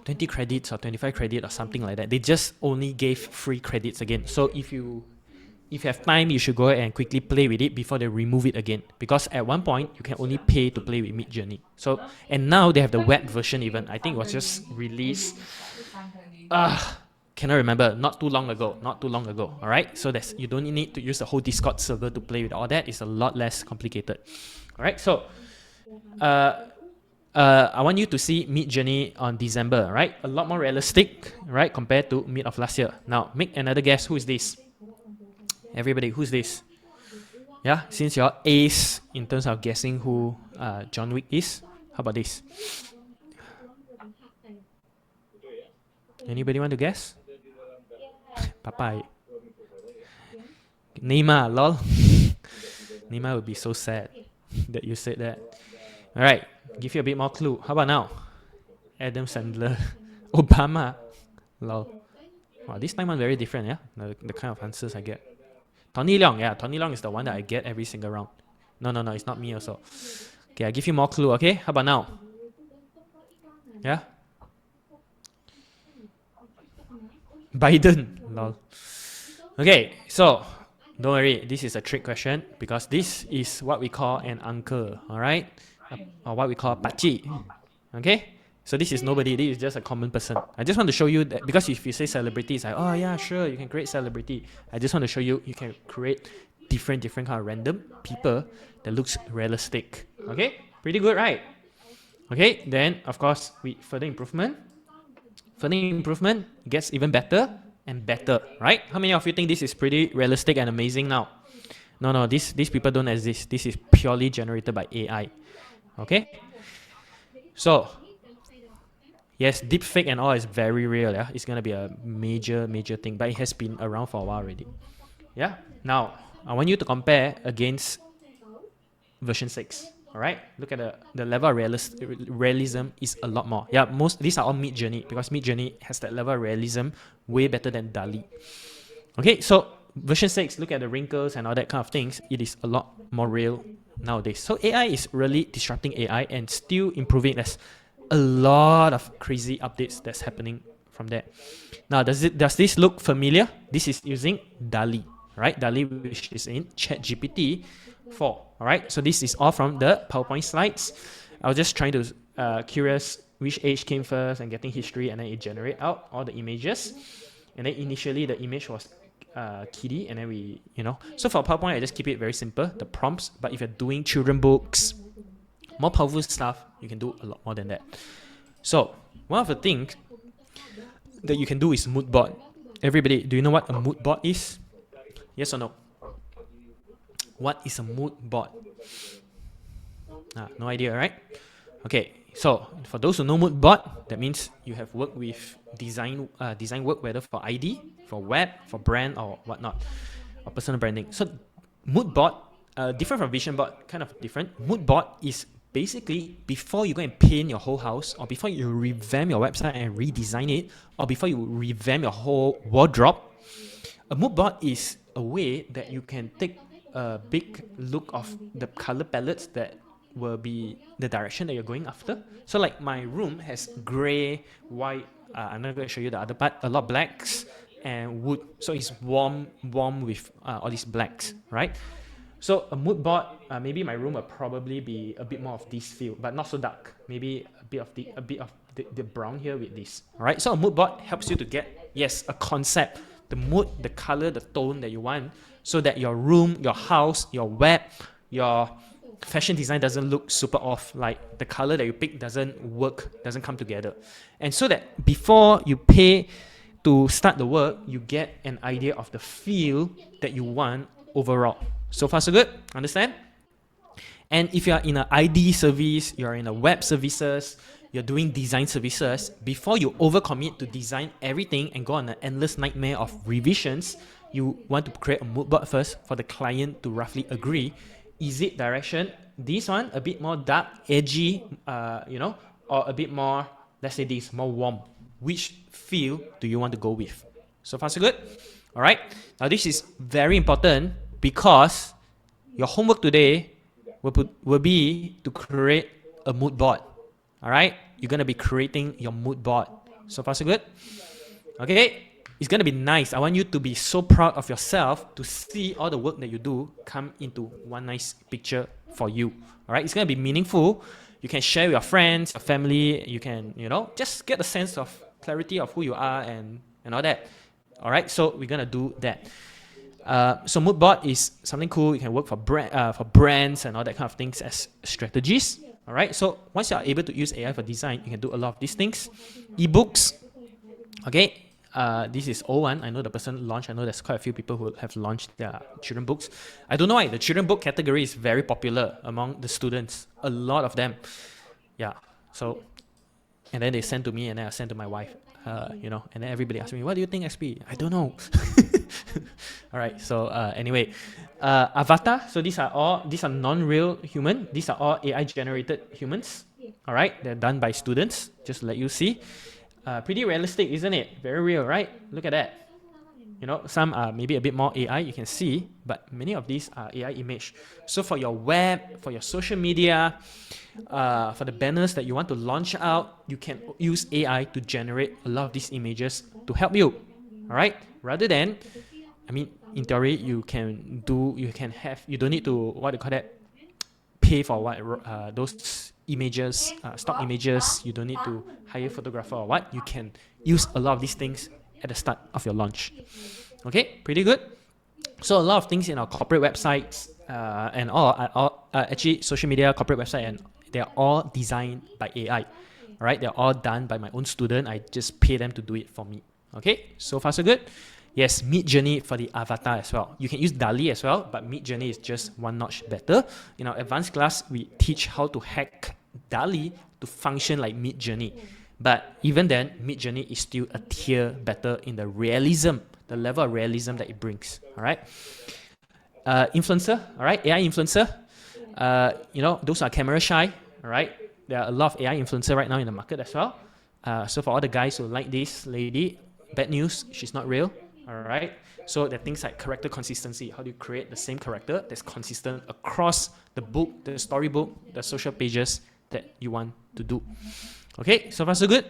20 credits or 25 credit or something like that. They just only gave free credits again. So if you have time, you should go ahead and quickly play with it before they remove it again. Because at one point, you can only pay to play with Mid-Journey. So, and now they have the web version even. I think it was just released. Cannot remember. Not too long ago. All right. So you don't need to use the whole Discord server to play with all that. It's a lot less complicated. All right. So, I want you to see Mid-Journey on December, right? A lot more realistic, right, compared to mid of last year. Now, make another guess. Who is this? Everybody, who's this? Yeah, since you're ace in terms of guessing who John Wick is, how about this? Anybody want to guess? Papai. Neymar, lol. Neymar would be so sad that you said that. All right, give you a bit more clue. How about now? Adam Sandler, Obama, lol. Wow, this time one very different, yeah? The kind of answers I get. Tony Leung, yeah, Tony Leung is the one that I get every single round. No, it's not me also. Okay, I give you more clue, okay? How about now? Yeah? Biden, lol. Okay, so don't worry, this is a trick question because this is what we call an uncle, alright? Or what we call pakcik. Okay? So this is nobody, this is just a common person. I just want to show you that because if you say celebrity, it's like, oh yeah, sure, you can create celebrity. I just want to show you can create different kind of random people that looks realistic. Okay? Pretty good, right? Okay, then of course with further improvement gets even better and better, right? How many of you think this is pretty realistic and amazing now? No, these people don't exist. This is purely generated by AI. Okay? So yes, deepfake and all is very real. Yeah, it's gonna be a major thing, but it has been around for a while already. Yeah. Now I want you to compare against version 6. All right. Look at the level of realism is a lot more. Yeah. These are all Mid-Journey because Mid-Journey has that level of realism way better than DALL-E. Okay. So version 6, look at the wrinkles and all that kind of things. It is a lot more real, nowadays. So AI is really disrupting AI and still improving. There's a lot of crazy updates that's happening from there. Now, does this look familiar? This is using DALI, right? DALI, which is in ChatGPT 4. All right. So this is all from the PowerPoint slides. I was just trying to curious which age came first and getting history, and then it generate out all the images. And then initially the image was kiddie, and then we, so for PowerPoint I just keep it very simple, the prompts. But if you're doing children books, more powerful stuff, you can do a lot more than that. So one of the things that you can do is mood board. Everybody, do you know what a mood board is? Yes or no? What is a mood board? No idea, right? Okay, so for those who know mood board, that means you have worked with design work, whether for ID, for web, for brand or whatnot, or personal branding. So mood board, different from vision board, kind of different. Mood board is basically before you go and paint your whole house, or before you revamp your website and redesign it, or before you revamp your whole wardrobe, a mood board is a way that you can take a big look of the color palettes that will be the direction that you're going after. So like my room has gray, white, I'm not going to show you the other part, a lot of blacks and wood. So it's warm with all these blacks, right? So a mood board, maybe my room will probably be a bit more of this feel, but not so dark. Maybe a bit of the brown here with this. All right. So a mood board helps you to get, yes, a concept, the mood, the color, the tone that you want, so that your room, your house, your web, your fashion design doesn't look super off, like the color that you pick doesn't work, doesn't come together. And so that before you pay to start the work, you get an idea of the feel that you want overall. So far so good? Understand? And if you are in an ID service, you're in a web services, you're doing design services, before you overcommit to design everything and go on an endless nightmare of revisions, you want to create a mood board first for the client to roughly agree. Is it direction? This one a bit more dark, edgy, or a bit more, let's say this, more warm. Which feel do you want to go with? So far so good? All right. Now this is very important because your homework today will be to create a mood board. All right. You're gonna be creating your mood board. So far so good? Okay. It's going to be nice. I want you to be so proud of yourself to see all the work that you do come into one nice picture for you. All right, it's going to be meaningful. You can share with your friends, your family. You can, just get a sense of clarity of who you are and all that. All right, so we're going to do that. So mood board is something cool. You can work for brands and all that kind of things as strategies. All right, so once you are able to use AI for design, you can do a lot of these things. Ebooks. Okay. This is O1. I know the person launched. I know there's quite a few people who have launched their children books. I don't know why. The children book category is very popular among the students. A lot of them. Yeah. So, and then they send to me, and then I send to my wife. And then everybody asks me, "What do you think, XP?" I don't know. All right. So anyway, avatar. So these are non-real human. These are all AI generated humans. All right. They're done by students. Just to let you see. Pretty realistic, isn't it? Very real, right? Look at that. Some are maybe a bit more AI, you can see, but many of these are AI image. So for your web, for your social media, for the banners that you want to launch out, you can use AI to generate a lot of these images to help you. All right? Rather than, in theory, you don't need to, pay for those images, stock images. You don't need to hire a photographer or what. You can use a lot of these things at the start of your launch. Okay, pretty good. So a lot of things in our corporate websites and actually social media, corporate website, and they're all designed by AI. All right, they're all done by my own student. I just pay them to do it for me. Okay, so far so good. Yes, Midjourney for the avatar as well. You can use DALI as well, but Midjourney is just one notch better. In our advanced class, we teach how to hack DALI to function like Midjourney. But even then, Midjourney is still a tier better in the realism, the level of realism that it brings. All right. Influencer, all right, AI influencer. Those are camera shy. All right. There are a lot of AI influencer right now in the market as well. So for all the guys who like this lady, bad news, she's not real. All right. So there are things like character consistency. How do you create the same character that's consistent across the book, the storybook, the social pages that you want to do? Okay, so far so good.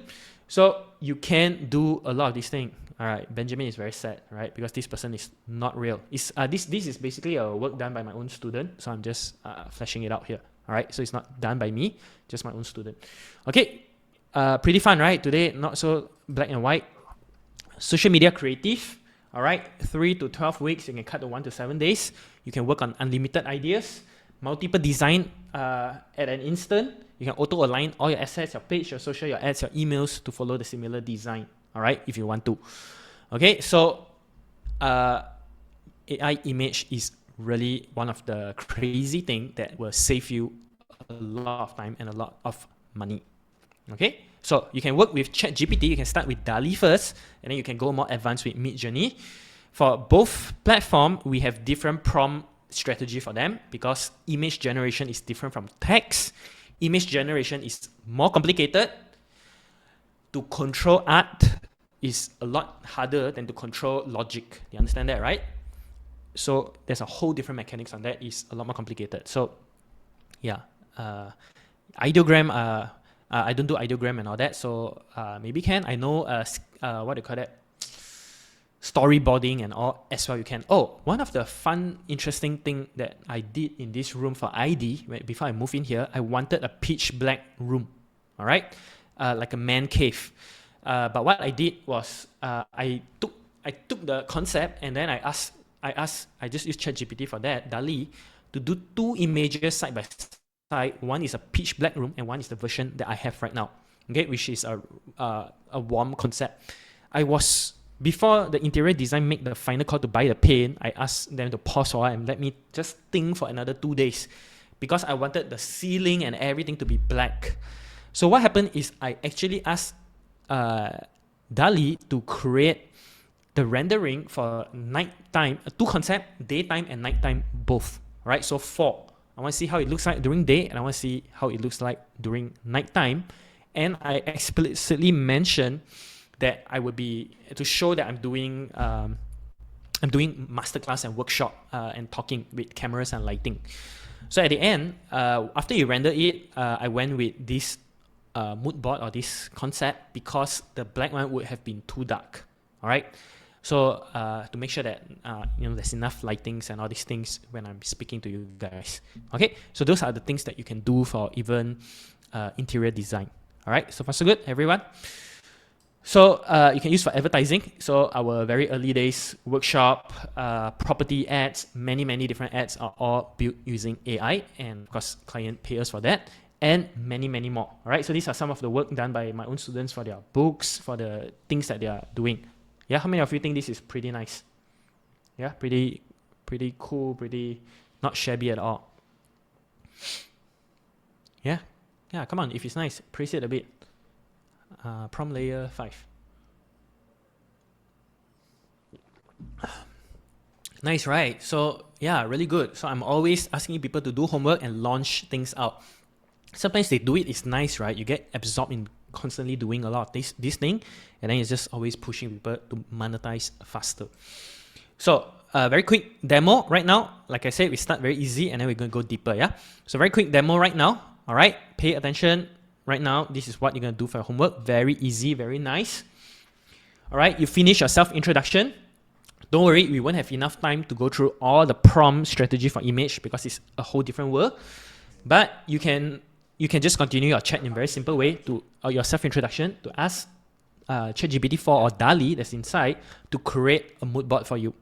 So you can do a lot of these things. All right, Benjamin is very sad, right? Because this person is not real. This is basically a work done by my own student. So I'm just flashing it out here. All right, so it's not done by me, just my own student. Okay, pretty fun, right? Today, not so black and white. Social media creative. All right, 3 to 12 weeks. You can cut to 1 to 7 days. You can work on unlimited ideas, multiple design at an instant. You can auto align all your assets, your page, your social, your ads, your emails to follow the similar design. All right, if you want to. Okay, so AI image is really one of the crazy thing that will save you a lot of time and a lot of money. Okay, so you can work with ChatGPT. You can start with DALL-E first, and then you can go more advanced with Midjourney. For both platform, we have different prompt strategy for them because image generation is different from text. Image generation is more complicated. To control art is a lot harder than to control logic. You understand that, right? So there's a whole different mechanics on that. It's a lot more complicated. So yeah, ideogram. I don't do ideogram and all that. So maybe can I know what do you call that? Storyboarding and all as well. You can. Oh, one of the fun, interesting thing that I did in this room for ID before I move in here, I wanted a pitch black room. All right, like a man cave. But what I did was I took the concept and then I just used ChatGPT for that, DALL-E, to do 2 images side by side. One is a pitch black room and one is the version that I have right now. Okay, which is a warm concept. Before the interior design make the final call to buy the paint, I asked them to pause for a while and let me just think for another 2 days because I wanted the ceiling and everything to be black. So what happened is I actually asked DALL-E to create the rendering for nighttime, 2 concepts, daytime and nighttime both, right? So 4. I want to see how it looks like during day and I want to see how it looks like during nighttime. And I explicitly mentioned that I would be, to show that I'm doing masterclass and workshop and talking with cameras and lighting. So at the end, after you render it, I went with this mood board or this concept because the black one would have been too dark. All right. So to make sure that there's enough lightings and all these things when I'm speaking to you guys. Okay. So those are the things that you can do for even interior design. All right. So far so good, everyone. So you can use for advertising. So our very early days workshop, property ads, many different ads are all built using AI, and of course client pay us for that, and many more. All right. So these are some of the work done by my own students for their books, for the things that they are doing. Yeah. How many of you think this is pretty nice? Yeah. Pretty cool. Pretty not shabby at all. Yeah. Yeah. Come on. If it's nice, praise it a bit. Prompt layer 5. Nice, right? So yeah, really good. So I'm always asking people to do homework and launch things out. Sometimes they do it, it's nice, right? You get absorbed in constantly doing a lot of this thing, and then it's just always pushing people to monetize faster. So very quick demo right now. Like I said, we start very easy and then we're going to go deeper, yeah? So very quick demo right now. All right, pay attention. Right now, this is what you're going to do for your homework. Very easy, very nice. All right, you finish your self-introduction. Don't worry, we won't have enough time to go through all the prompt strategy for image because it's a whole different world. But you can just continue your chat in a very simple way to your self-introduction to ask ChatGPT 4 or DALL-E that's inside to create a mood board for you.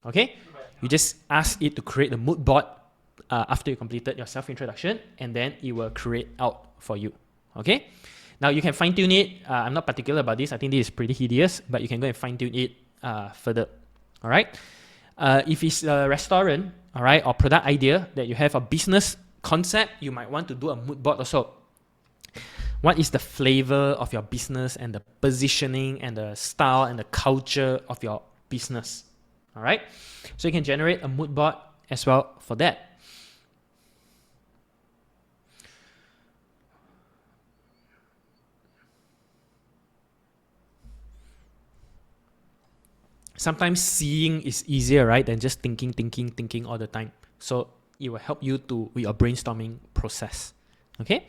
Okay? You just ask it to create the mood board after you completed your self-introduction, and then it will create out for you. Okay? Now you can fine-tune it. I'm not particular about this. I think this is pretty hideous, but you can go and fine-tune it further. All right? If it's a restaurant, all right, or product idea that you have a business concept, you might want to do a mood board also. What is the flavor of your business and the positioning and the style and the culture of your business? All right? So you can generate a mood board as well for that. sometimes seeing is easier, right, than just thinking all the time. So it will help you to with your brainstorming process. Okay.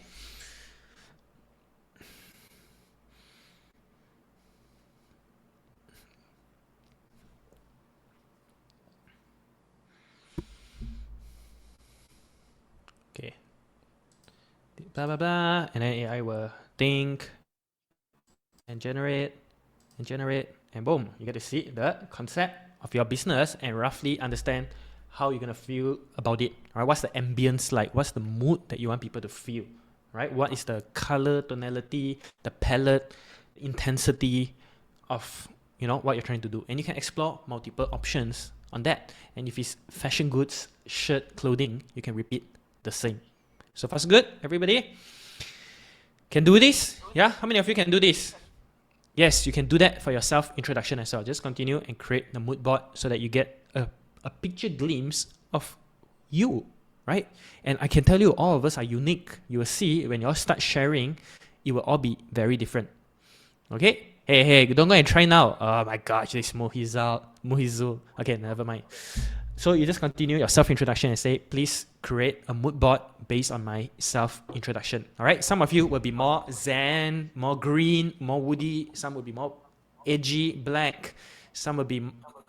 Okay. Blah blah blah, and then AI will think and generate and boom, you get to see the concept of your business and roughly understand how you're gonna feel about it. All right, what's the ambience like? What's the mood that you want people to feel? Right? What is the color, tonality, the palette, intensity of what you're trying to do, and you can explore multiple options on that. And if it's fashion goods, shirt, clothing, you can repeat the same. So far so good, everybody? Can do this? Yeah? How many of you can do this? Yes, you can do that for your self-introduction as well. Just continue and create the mood board so that you get a picture glimpse of you, right? And I can tell you, all of us are unique. You will see when you all start sharing, it will all be very different. Okay? Hey, don't go and try now. Oh my gosh, this Mohizu. Okay, never mind. So you just continue your self-introduction and say, please create a mood board based on my self-introduction. All right. Some of you will be more zen, more green, more woody. Some will be more edgy, black. Some will be,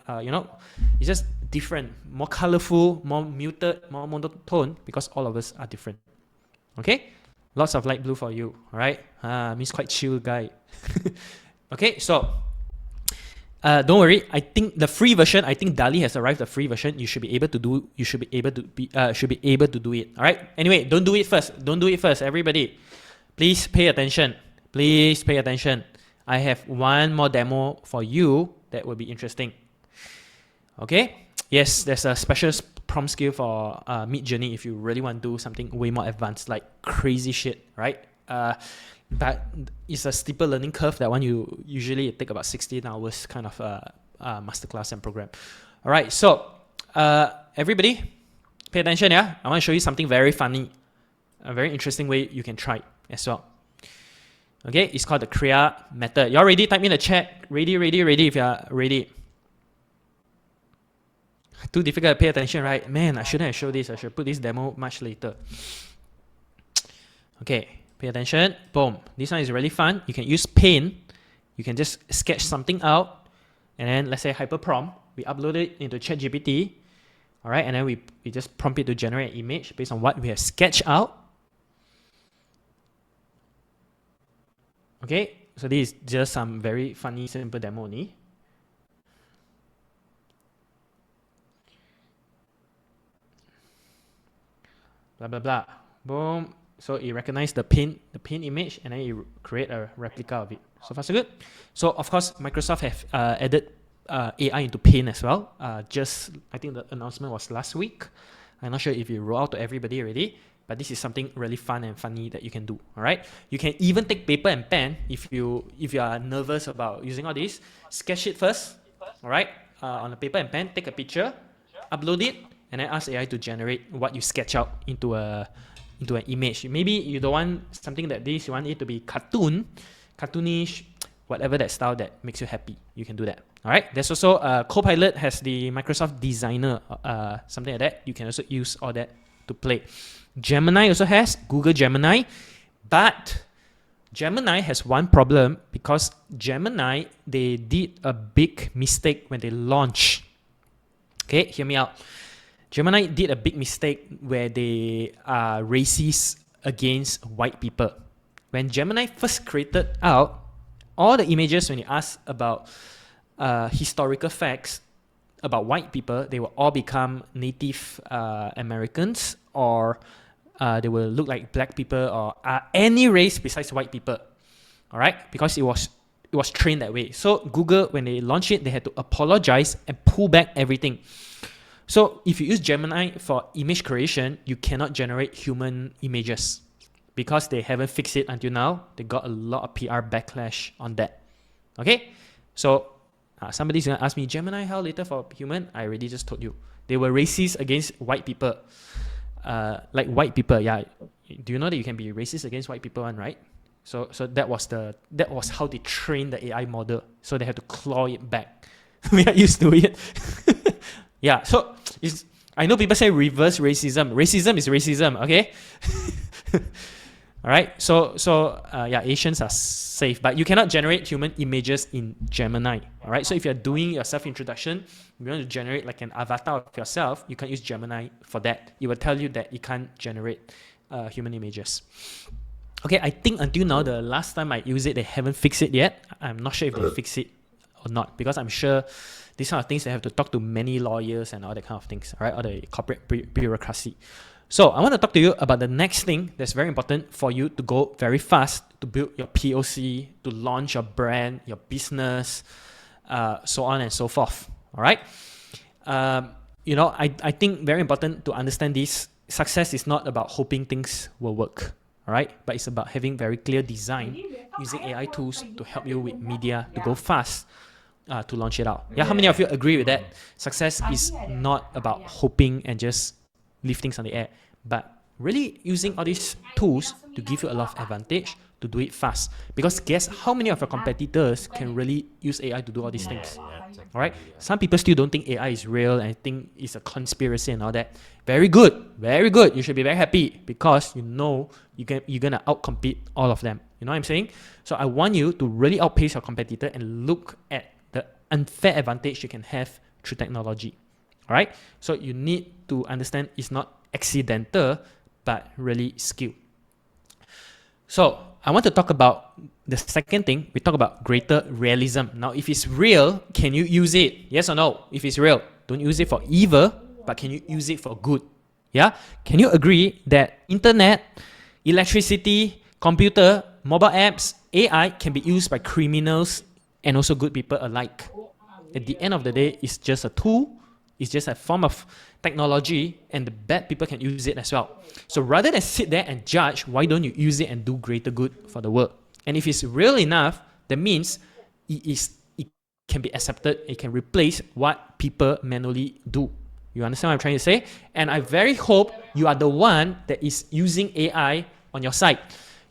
it's just different, more colorful, more muted, more monotone, because all of us are different. Okay. Lots of light blue for you. All right. Means quite chill guy. Okay. So don't worry. I think the free version. I think DALL-E has arrived. The free version. You should be able to do. You should be able to do it. All right. Anyway, don't do it first. Don't do it first. Everybody, please pay attention. Please pay attention. I have one more demo for you that will be interesting. Okay. Yes, there's a special prompt skill for Mid-Journey if you really want to do something way more advanced, like crazy shit, right? But it's a steeper learning curve. That one you usually take about 16 hours kind of masterclass and program. All right, so everybody pay attention. Yeah, I want to show you something very funny, a very interesting way you can try as well. Okay, it's called the Kriya method. Y'all ready? Type in the chat. Ready if you're ready. Too difficult to pay attention, right? Man, I shouldn't have showed this. I should put this demo much later. Okay. Pay attention. Boom. This one is really fun. You can use Paint. You can just sketch something out. And then let's say hyperprompt. We upload it into ChatGPT. All right. And then we just prompt it to generate an image based on what we have sketched out. Okay. So this is just some very funny, simple demo only. Blah, blah, blah. Boom. So it recognizes the pin image, and then you create a replica of it. So far so good. So of course, Microsoft have added AI into Paint as well. I think the announcement was last week. I'm not sure if it rolled out to everybody already, but this is something really fun and funny that you can do. All right. You can even take paper and pen if you are nervous about using all this. Sketch it first. All right. On a paper and pen, take a picture, upload it, and then ask AI to generate what you sketch out into an image. Maybe you don't want something like this. You want it to be cartoonish, whatever that style that makes you happy. You can do that. All right. There's also Copilot has the Microsoft Designer, something like that. You can also use all that to play. Gemini also has Google Gemini, but Gemini has one problem because Gemini, they did a big mistake when they launched. Okay, hear me out. Gemini did a big mistake where they are racist against white people. When Gemini first created out, all the images, when you ask about historical facts about white people, they will all become Native Americans, or they will look like black people, or any race besides white people. All right, because it was trained that way. So Google, when they launched it, they had to apologize and pull back everything. So if you use Gemini for image creation, you cannot generate human images because they haven't fixed it until now. They got a lot of PR backlash on that. Okay, so somebody's gonna ask me, Gemini, how later for human? I already just told you. They were racist against white people. Like white people, yeah. Do you know that you can be racist against white people, right? So that was how they trained the AI model. So they had to claw it back. We are used to it. Yeah, so I know people say reverse racism. Racism is racism, okay? All right, yeah, Asians are safe, but you cannot generate human images in Gemini. All right, so if you're doing your self-introduction, you want to generate like an avatar of yourself, you can use Gemini for that. It will tell you that it can't generate human images. Okay, I think until now, the last time I used it, they haven't fixed it yet. I'm not sure if they fix it or not, because I'm sure these kind of things they have to talk to many lawyers and all that kind of things, all right, all the corporate bureaucracy. So I want to talk to you about the next thing that's very important for you to go very fast to build your POC, to launch your brand, your business, so on and so forth. All right. I think very important to understand this. Success is not about hoping things will work. All right, but it's about having very clear design, using AI tools to help you with media to go fast, to launch it out. Yeah, how many of you agree with that? Success is not about hoping and just leave things on the air, but really using all these tools to give you a lot of advantage to do it fast. Because guess how many of your competitors can really use AI to do all these things? All right, some people still don't think AI is real and think it's a conspiracy and all that. Very good, very good. You should be very happy because you know you're gonna outcompete all of them. You know what I'm saying? So I want you to really outpace your competitor and look at the unfair advantage you can have through technology. All right, so you need to understand it's not accidental, but really skill. So I want to talk about the second thing. We talk about greater realism. Now, if it's real, can you use it? Yes or no? If it's real, don't use it for evil, but can you use it for good? Yeah? Can you agree that internet, electricity, computer, mobile apps, AI can be used by criminals and also good people alike? At the end of the day, it's just a tool. It's just a form of technology, and the bad people can use it as well. So rather than sit there and judge, why don't you use it and do greater good for the world? And if it's real enough, that means it can be accepted. It can replace what people manually do. You understand what I'm trying to say? And I very hope you are the one that is using AI on your side.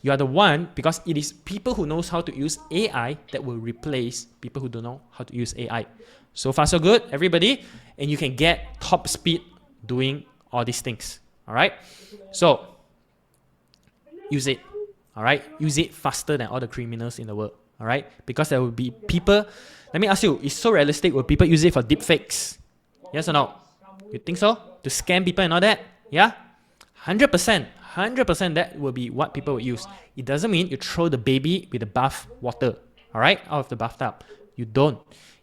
You are the one, because it is people who knows how to use AI that will replace people who don't know how to use AI. So far, so good, everybody. And you can get top speed doing all these things. All right. So use it. All right. Use it faster than all the criminals in the world. All right. Because there will be people. Let me ask you, it's so realistic. Will people use it for deep fakes? Yes or no? You think so? To scam people and all that? Yeah? 100%. 100% that will be what people will use. It doesn't mean you throw the baby with the bath water. All right. Out of the bathtub. You don't.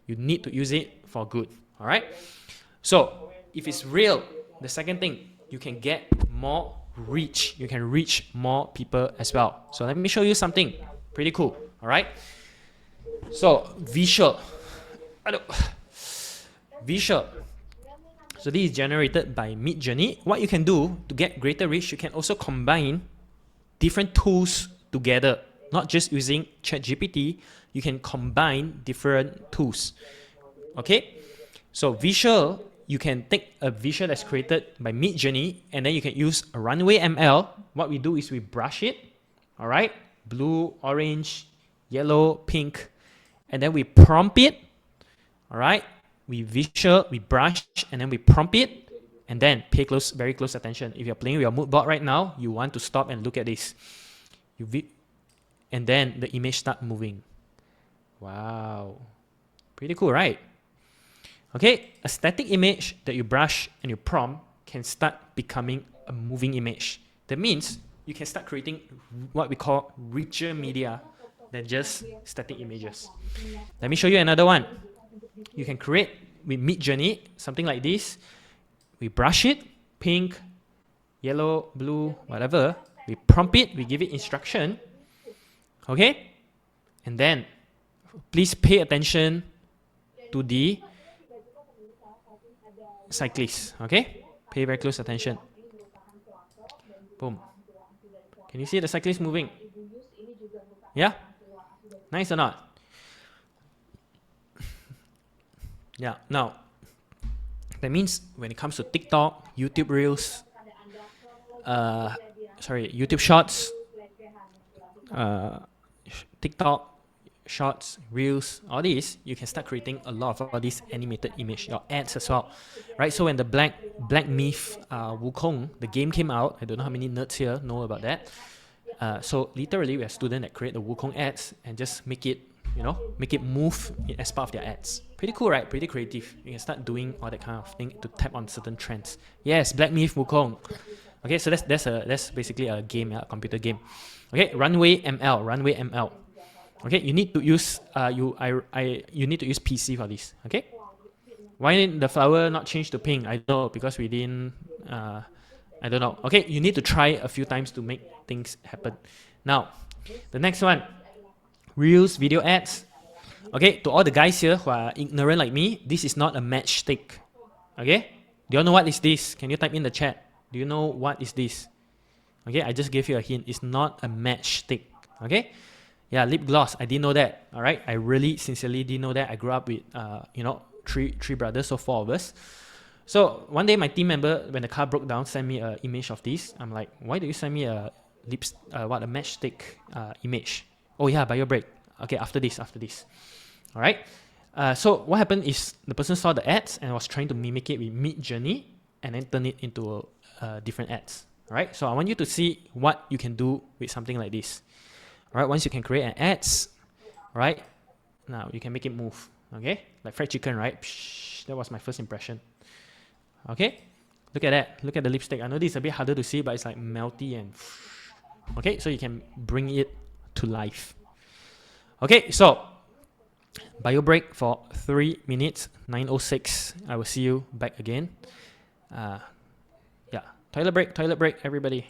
You need to use it for good. All right. So if it's real, the second thing, you can get more reach. You can reach more people as well. So let me show you something pretty cool. All right. So visual. Visual. So this is generated by Midjourney. What you can do to get greater reach, you can also combine different tools together. Not just using ChatGPT, you can combine different tools. Okay? So visual, you can take a visual that's created by Midjourney, and then you can use a Runway ML. What we do is we brush it, all right? Blue, orange, yellow, pink, and then we prompt it, all right? We brush, and then we prompt it, and then pay very close attention. If you're playing with your mood board right now, you want to stop and look at this. And then the image start moving. Wow. Pretty cool, right? Okay, a static image that you brush and you prompt can start becoming a moving image. That means you can start creating what we call richer media than just static images. Let me show you another one. You can create with Midjourney something like this. We brush it, pink, yellow, blue, whatever. We prompt it, we give it instruction. Okay? And then please pay attention to the cyclist. Okay? Pay very close attention. Boom. Can you see the cyclist moving? Yeah? Nice or not? Yeah. Now, that means when it comes to TikTok, YouTube Reels, YouTube Shorts, TikTok, shorts, reels, all these, you can start creating a lot of all these animated image, your ads as well, right? So when the Black Myth Wukong, the game came out, I don't know how many nerds here know about that. So literally, we have students that create the Wukong ads and just make it, make it move as part of their ads. Pretty cool, right? Pretty creative. You can start doing all that kind of thing to tap on certain trends. Yes, Black Myth Wukong. Okay, so that's basically a game, a computer game. Okay, Runway ML. Okay, you need to use you need to use PC for this. Okay, why did the flower not change to pink? I don't know, because we didn't. I don't know. Okay, you need to try a few times to make things happen. Now, the next one, Reels video ads. Okay, to all the guys here who are ignorant like me, this is not a matchstick. Okay, do you know what is this? Can you type in the chat? Do you know what is this? Okay, I just gave you a hint. It's not a matchstick. Okay, yeah, lip gloss. I didn't know that. All right, I really sincerely didn't know that. I grew up with three brothers, so four of us. So one day my team member, when the car broke down, sent me an image of this. I'm like, why do you send me a a matchstick image? Oh yeah, bio break. Okay, after this. All right. So what happened is the person saw the ads and was trying to mimic it with Mid Journey and then turn it into different ads. All right. So I want you to see what you can do with something like this. All right. Once you can create an ads, right? Now you can make it move. Okay, like fried chicken, right? Psh, that was my first impression. Okay, look at that. Look at the lipstick. I know this is a bit harder to see, but it's like melty and okay, so you can bring it to life. Okay, so bio break for 3 minutes, 9:06. I will see you back again. Yeah, toilet break, everybody.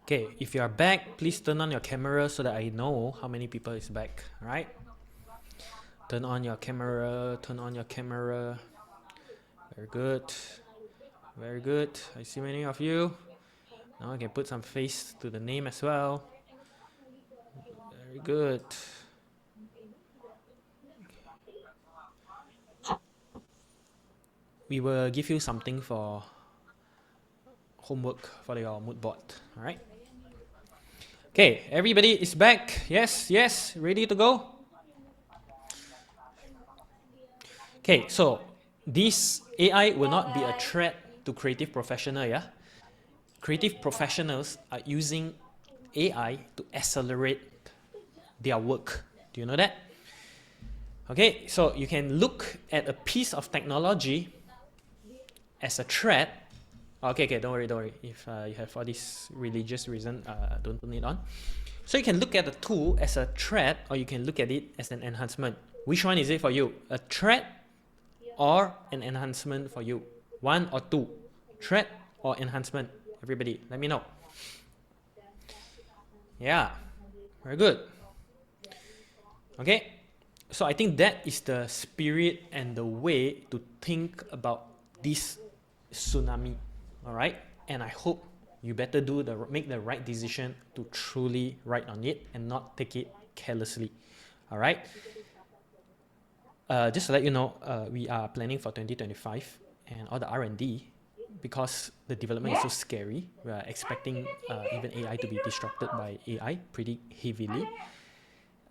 Okay, if you are back, please turn on your camera so that I know how many people is back. All right. Turn on your camera. Turn on your camera. Very good. Very good. I see many of you. Now I can put some face to the name as well. Very good. We will give you something for homework for your mood board. All right. Okay, everybody is back. Yes, ready to go. Okay, so this AI will not be a threat to creative professional. Yeah, creative professionals are using AI to accelerate their work. Do you know that? Okay, so you can look at a piece of technology as a threat. Okay, don't worry. If you have all this religious reason, don't turn it on. So you can look at the tool as a threat, or you can look at it as an enhancement. Which one is it for you? A threat or an enhancement for you? One or two? Threat or enhancement? Everybody, let me know. Yeah, very good. Okay, so I think that is the spirit and the way to think about this tsunami. All right, and I hope you better make the right decision to truly write on it and not take it carelessly. All right. Just to let you know, we are planning for 2025 and all the R&D, because the development is so scary. We are expecting even AI to be disrupted by AI pretty heavily.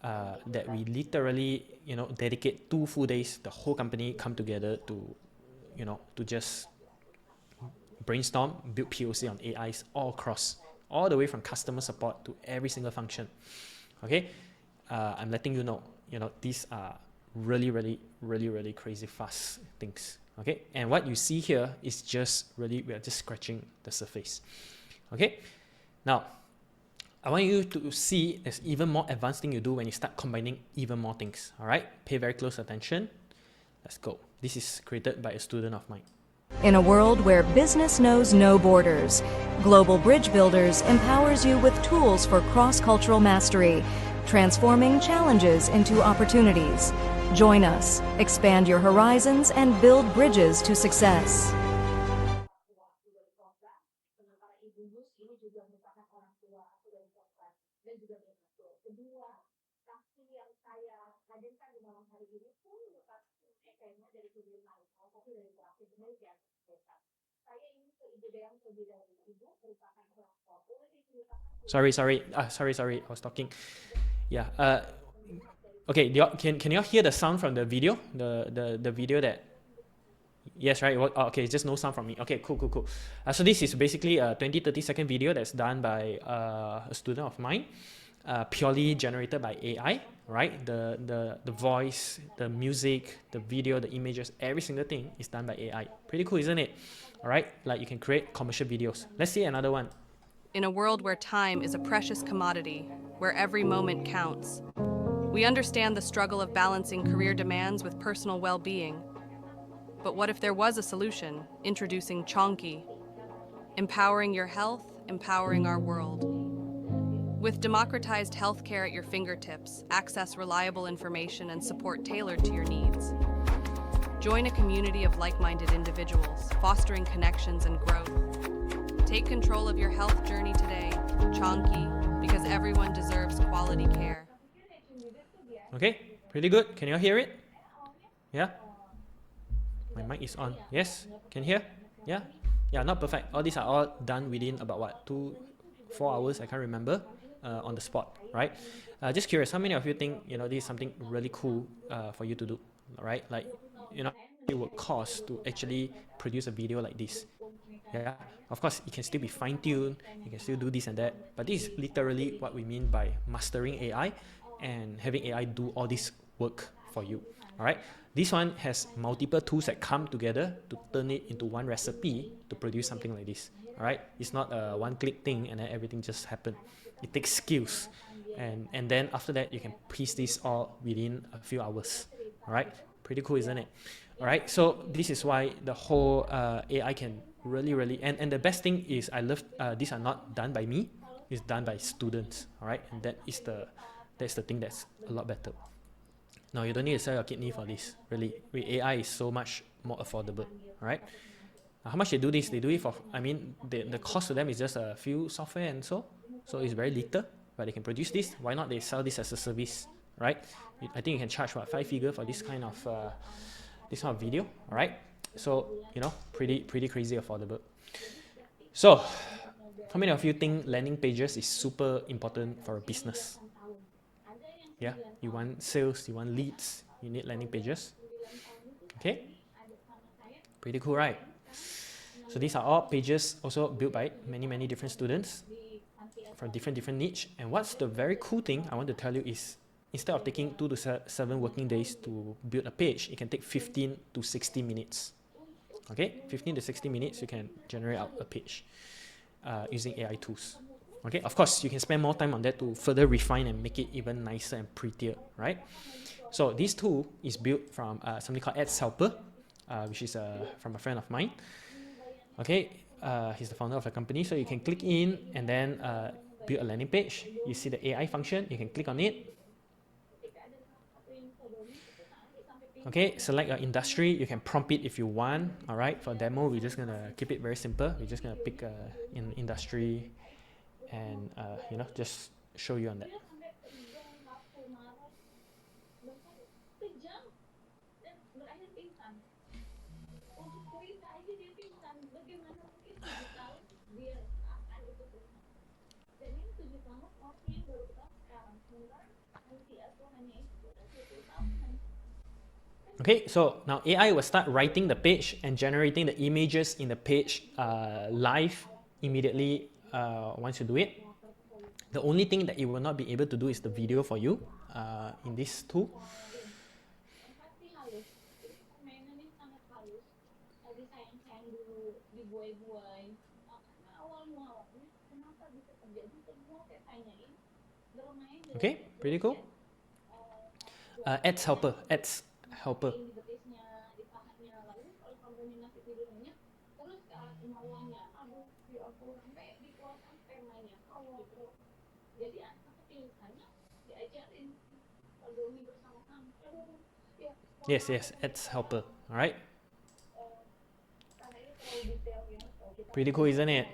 That we literally, dedicate 2 full days, the whole company come together to, to just brainstorm, build POC on AIs all across, all the way from customer support to every single function. Okay, I'm letting you know, these are really crazy fast things. Okay, and what you see here is just we are just scratching the surface. Okay, now I want you to see there's even more advanced thing you do when you start combining even more things. All right, pay very close attention. Let's go. This is created by a student of mine. In a world where business knows no borders, Global Bridge Builders empowers you with tools for cross-cultural mastery, transforming challenges into opportunities. Join us, expand your horizons, and build bridges to success. Sorry. I was talking. Yeah. Okay. Can you all hear the sound from the video? The video that. Yes, right. Okay, just no sound from me. Okay, cool. So this is basically a 20-30 second video that's done by a student of mine, purely generated by AI. Right. The voice, the music, the video, the images, every single thing is done by AI. Pretty cool, isn't it? All right. Like you can create commercial videos. Let's see another one. In a world where time is a precious commodity, where every moment counts, we understand the struggle of balancing career demands with personal well-being. But what if there was a solution? Introducing Chonky, empowering your health, empowering our world. With democratized healthcare at your fingertips, access reliable information and support tailored to your needs. Join a community of like-minded individuals, fostering connections and growth. Take control of your health journey today, Chonky, because everyone deserves quality care. Okay, pretty good. Can you all hear it? Yeah? My mic is on. Yes? Can you hear? Yeah? Yeah, not perfect. All these are all done within about what, 4 hours, I can't remember, on the spot, right? Just curious, how many of you think, this is something really cool for you to do, right? Like, it would cost to actually produce a video like this. Yeah, of course, it can still be fine-tuned, you can still do this and that, but this is literally what we mean by mastering AI and having AI do all this work for you. All right, this one has multiple tools that come together to turn it into one recipe to produce something like this. All right, it's not a one-click thing and then everything just happens. It takes skills, and then after that you can piece this all within a few hours. All right, pretty cool, isn't it? All right, so this is why the whole AI can really, and the best thing is I love these are not done by me, it's done by students. All right, and that's the thing that's a lot better. No, you don't need to sell your kidney for this. Really, with AI is so much more affordable. All right, how much they do this? They do it for, I mean, the cost to them is just a few software and so it's very little, but they can produce this. Why not they sell this as a service, right? I think you can charge what, 5 figure for this kind of video. All right, so pretty crazy affordable. So how many of you think landing pages is super important for a business? Yeah, you want sales, you want leads, you need landing pages. Okay, pretty cool, right? So these are all pages also built by many different students from different niche. And what's the very cool thing I want to tell you is instead of taking 2 to 7 working days to build a page, it can take 15 to 60 minutes. Okay, 15 to 60 minutes, you can generate out a page using AI tools. Okay, of course, you can spend more time on that to further refine and make it even nicer and prettier, right? So this tool is built from something called Ads Helper, which is from a friend of mine. Okay, he's the founder of the company. So you can click in and then build a landing page. You see the AI function, you can click on it. Okay, select your industry. You can prompt it if you want. All right, for demo, we're just gonna keep it very simple. We're just gonna pick an industry and just show you on that. Okay, so now AI will start writing the page and generating the images in the page live immediately once you do it. The only thing that it will not be able to do is the video for you in this tool. Okay, pretty cool. Ads helper, ads helper. Yes, yes, ads helper. All right. Pretty cool, isn't it?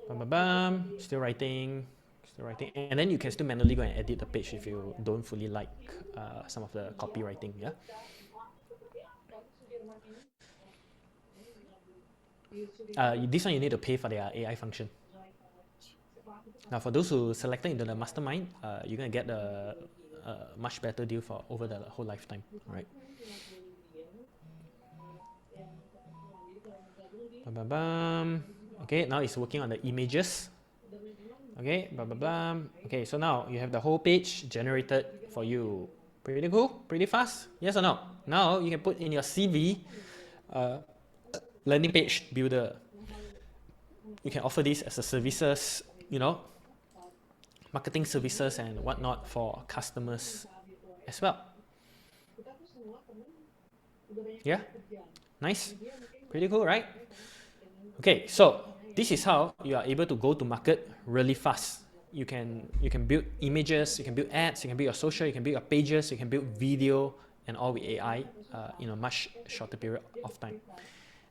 Bam, bam, bam. Still writing. Still writing. And then you can still manually go and edit the page if you don't fully like some of the copywriting. Yeah. This one you need to pay for their AI function. Now, for those who selected into the mastermind, you're gonna get a much better deal for over the whole lifetime. All right. Bam, bam, bam. Okay, now it's working on the images. Okay, bam, bam, bam. Okay, so now you have the whole page generated for you. Pretty cool, pretty fast. Yes or no? Now you can put in your CV, landing page builder. You can offer this as a services, marketing services and whatnot for customers as well. Yeah, nice, pretty cool, right? Okay, so this is how you are able to go to market really fast. You can build images, you can build ads, you can build your social, you can build your pages, you can build video, and all with AI in a much shorter period of time.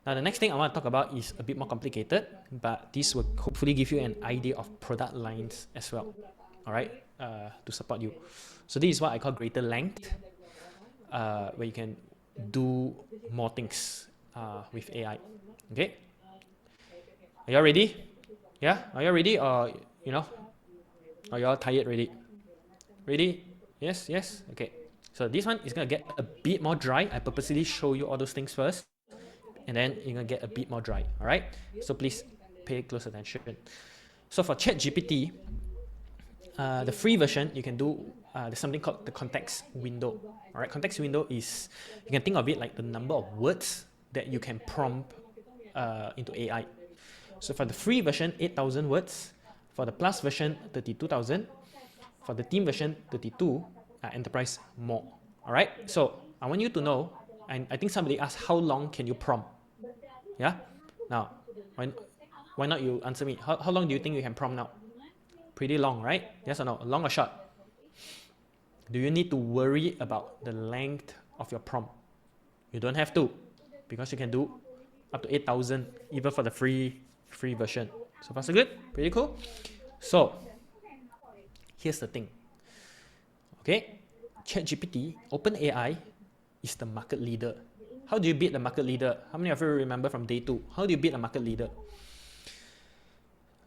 Now, the next thing I want to talk about is a bit more complicated, but this will hopefully give you an idea of product lines as well, all right, to support you. So this is what I call greater length, where you can do more things with AI. Okay, are you all ready? Yeah, are you all ready, or are you all tired already? Ready? Yes, yes. Okay. So this one is gonna get a bit more dry. I purposely show you all those things first, and then you're gonna get a bit more dry. All right. So please pay close attention. So for ChatGPT, the free version you can do there's something called the context window. All right. Context window is, you can think of it like the number of words that you can prompt into AI. So for the free version, 8,000 words. For the plus version, 32,000. For the team version, 32. Enterprise, more. All right. So I want you to know, and I think somebody asked, how long can you prompt? Yeah. Now, why not you answer me? How long do you think you can prompt now? Pretty long, right? Yes or no? Long or short? Do you need to worry about the length of your prompt? You don't have to, because you can do up to 8,000 even for the free version. So far so good? Pretty cool. So here's the thing. Okay, ChatGPT, OpenAI is the market leader. How do you beat the market leader? How many of you remember from day 2? How do you beat the market leader?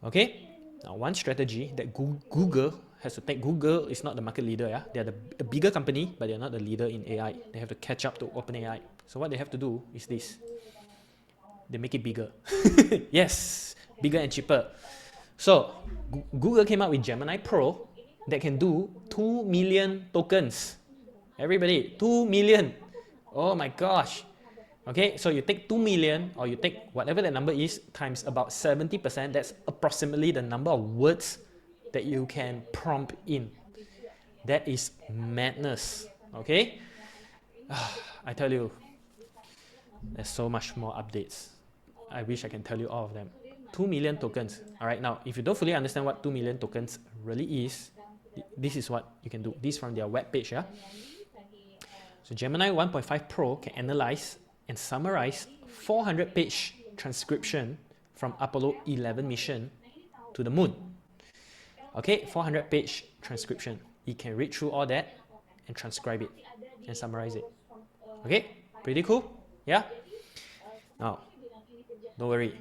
Okay, now one strategy that Google has to take. Google is not the market leader. Yeah, they're the bigger company, but they're not the leader in AI. They have to catch up to OpenAI. So what they have to do is this. They make it bigger. Yes, bigger and cheaper. So Google came out with Gemini Pro, that can do 2 million tokens. Everybody, 2 million. Oh my gosh. Okay, so you take 2 million, or you take whatever the number is, times about 70%, that's approximately the number of words that you can prompt in. That is madness. Okay? I tell you, there's so much more updates. I wish I can tell you all of them. 2 million tokens. Alright, now if you don't fully understand what 2 million tokens really is, this is what you can do. This is from their webpage. Yeah? So Gemini 1.5 Pro can analyze and summarize 400-page transcription from Apollo 11 mission to the moon. Okay, 400-page transcription. It can read through all that and transcribe it and summarize it. Okay, pretty cool? Yeah? Now, don't worry.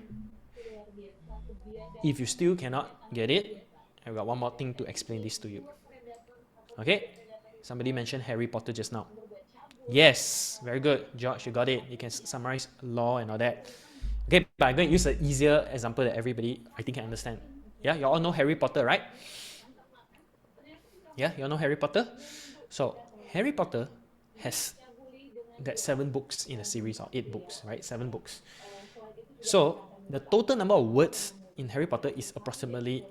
If you still cannot get it, I've got one more thing to explain this to you. Okay? Somebody mentioned Harry Potter just now. Yes, very good, George, you got it. You can summarize law and all that. Okay, but I'm going to use an easier example that everybody, I think, can understand. Yeah, you all know Harry Potter, right? Yeah, you all know Harry Potter? So, Harry Potter has that 7 books in a series, or 8 books, right? 7 books. So, the total number of words in Harry Potter is approximately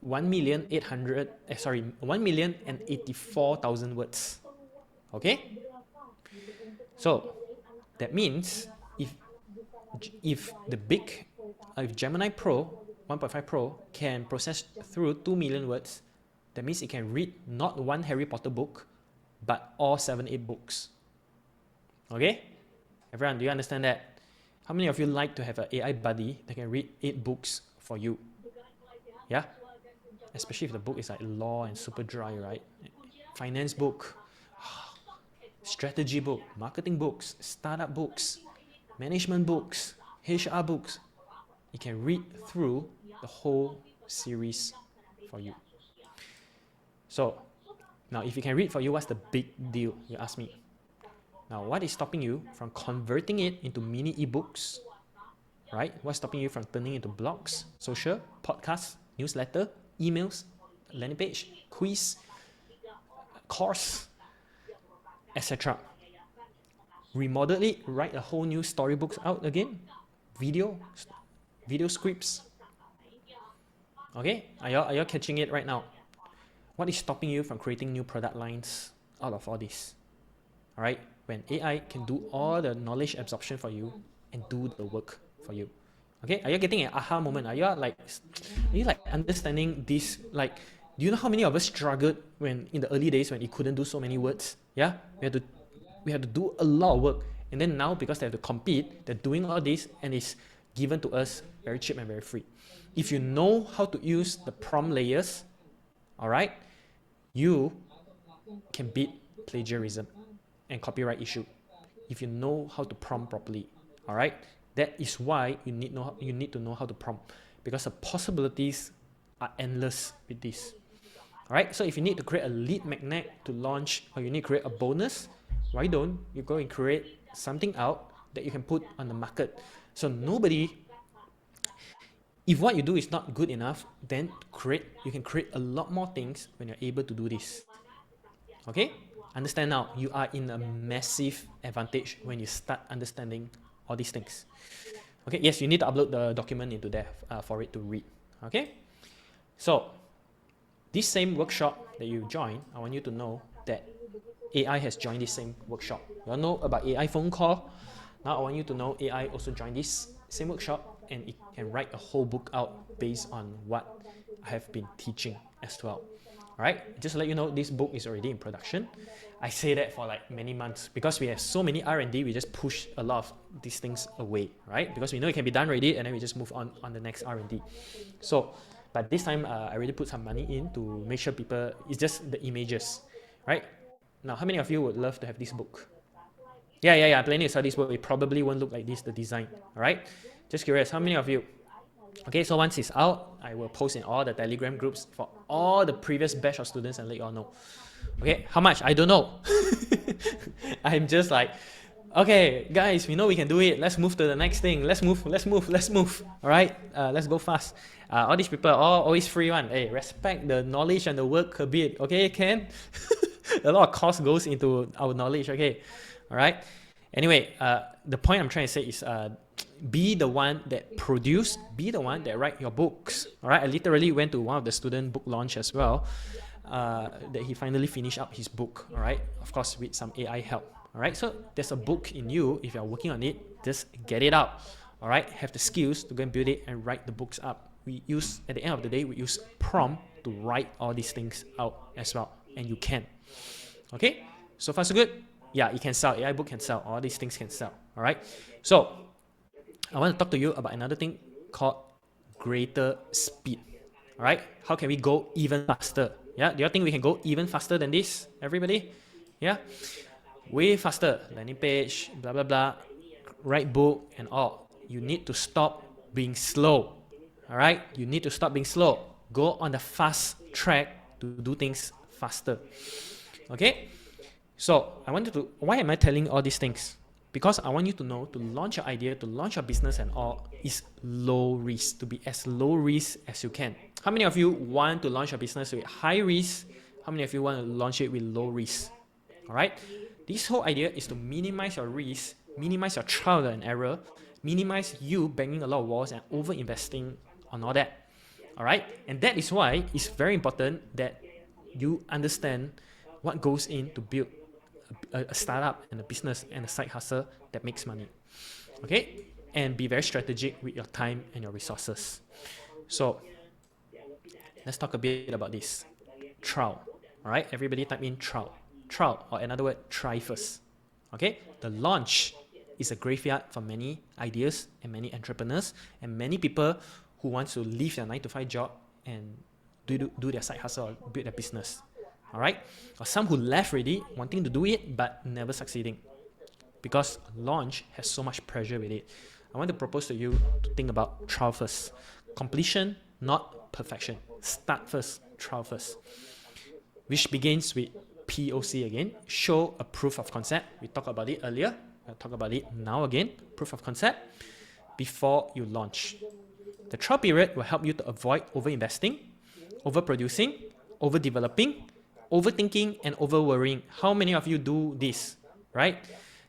1,084,000 words. Okay? So that means if Gemini Pro 1.5 Pro can process through 2 million words, that means it can read not one Harry Potter book, but all 7-8 books. Okay? Everyone, do you understand that? How many of you like to have an AI buddy that can read 8 books for you? Yeah? Especially if the book is like law and super dry, right? Finance book, strategy book, marketing books, startup books, management books, HR books. It can read through the whole series for you. So, now if it can read for you, what's the big deal, you ask me? Now, what is stopping you from converting it into mini ebooks, right? What's stopping you from turning into blogs, social, podcasts, newsletter, emails, landing page, quiz, course, etc. Remodel it, write a whole new storybooks out again, video scripts. Okay, are y'all catching it right now? What is stopping you from creating new product lines out of all this? All right, when AI can do all the knowledge absorption for you and do the work for you. Okay, are you getting an aha moment? Are you like understanding this? Like, do you know how many of us struggled when in the early days when it couldn't do so many words? Yeah, we had to do a lot of work, and then now because they have to compete, they're doing all this, and it's given to us very cheap and very free. If you know how to use the prompt layers, all right, you can beat plagiarism and copyright issue if you know how to prompt properly. All right, that is why you need to know how to prompt, because the possibilities are endless with this. All right, so if you need to create a lead magnet to launch, or you need to create a bonus, why don't you go and create something out that you can put on the market? So if what you do is not good enough, then you can create a lot more things when you're able to do this. Okay? Understand now, you are in a massive advantage when you start understanding all these things. Okay, yes, you need to upload the document into there for it to read. Okay? So, this same workshop that you join, I want you to know that AI has joined this same workshop. You all know about AI phone call. Now I want you to know AI also joined this same workshop, and it can write a whole book out based on what I have been teaching as well. Alright, just to let you know, this book is already in production. I say that for like many months because we have so many R&D, we just push a lot of these things away, right? Because we know it can be done already, and then we just move on the next R&D. So, but this time I really put some money in to make sure people, it's just the images, right? Now, how many of you would love to have this book? Yeah, I'm planning to sell this book. It probably won't look like this, the design, alright? Just curious, how many of you? Okay, so once it's out, I will post in all the Telegram groups for all the previous batch of students and let you all know. Okay, how much? I don't know. I'm just like, Okay, guys, we know we can do it. Let's move to the next thing. Let's move. All right, let's go fast. All these people are always free one. Hey, respect the knowledge and the work a bit. Okay, Ken? A lot of cost goes into our knowledge. Okay, all right. Anyway, the point I'm trying to say is be the one that produce, be the one that write your books. All right, I literally went to one of the student book launch as well, that he finally finished up his book. All right, of course with some AI help. All right, so there's a book in you. If you're working on it, just get it out. All right, have the skills to go and build it and write the books up. We use, at the end of the day, we use prompt to write all these things out as well, and you can. Okay, so far so good. Yeah, it can sell. AI book can sell. All these things can sell. All right, so I want to talk to you about another thing called greater speed. All right, how can we go even faster? Yeah, do you think we can go even faster than this, everybody? Yeah, way faster. Landing page, blah blah blah, write book and all. You need to stop being slow. All right, you need to stop being slow. Go on the fast track to do things faster. Okay, so why am I telling all these things? Because I want you to know, to launch your idea, to launch your business and all is low risk, to be as low risk as you can. How many of you want to launch your business with high risk? How many of you want to launch it with low risk? All right, this whole idea is to minimize your risk, minimize your trial and error, minimize you banging a lot of walls and over investing on all that. All right, and that is why it's very important that you understand what goes in to build a startup and a business and a side hustle that makes money. Okay, and be very strategic with your time and your resources. So let's talk a bit about this trial. All right, everybody type in trial, or another word, try first. Okay, the launch is a graveyard for many ideas and many entrepreneurs and many people who want to leave their 9-to-5 job and do their side hustle or build their business. All right, or some who left already wanting to do it but never succeeding because launch has so much pressure with it. I want to propose to you to think about trial first. Completion, not perfection. Start first, trial first, which begins with POC again. Show a proof of concept. We talked about it earlier. I'll talk about it now again. Proof of concept before you launch. The trial period will help you to avoid over-investing, overproducing, over-developing, overthinking, and over-worrying. How many of you do this, right?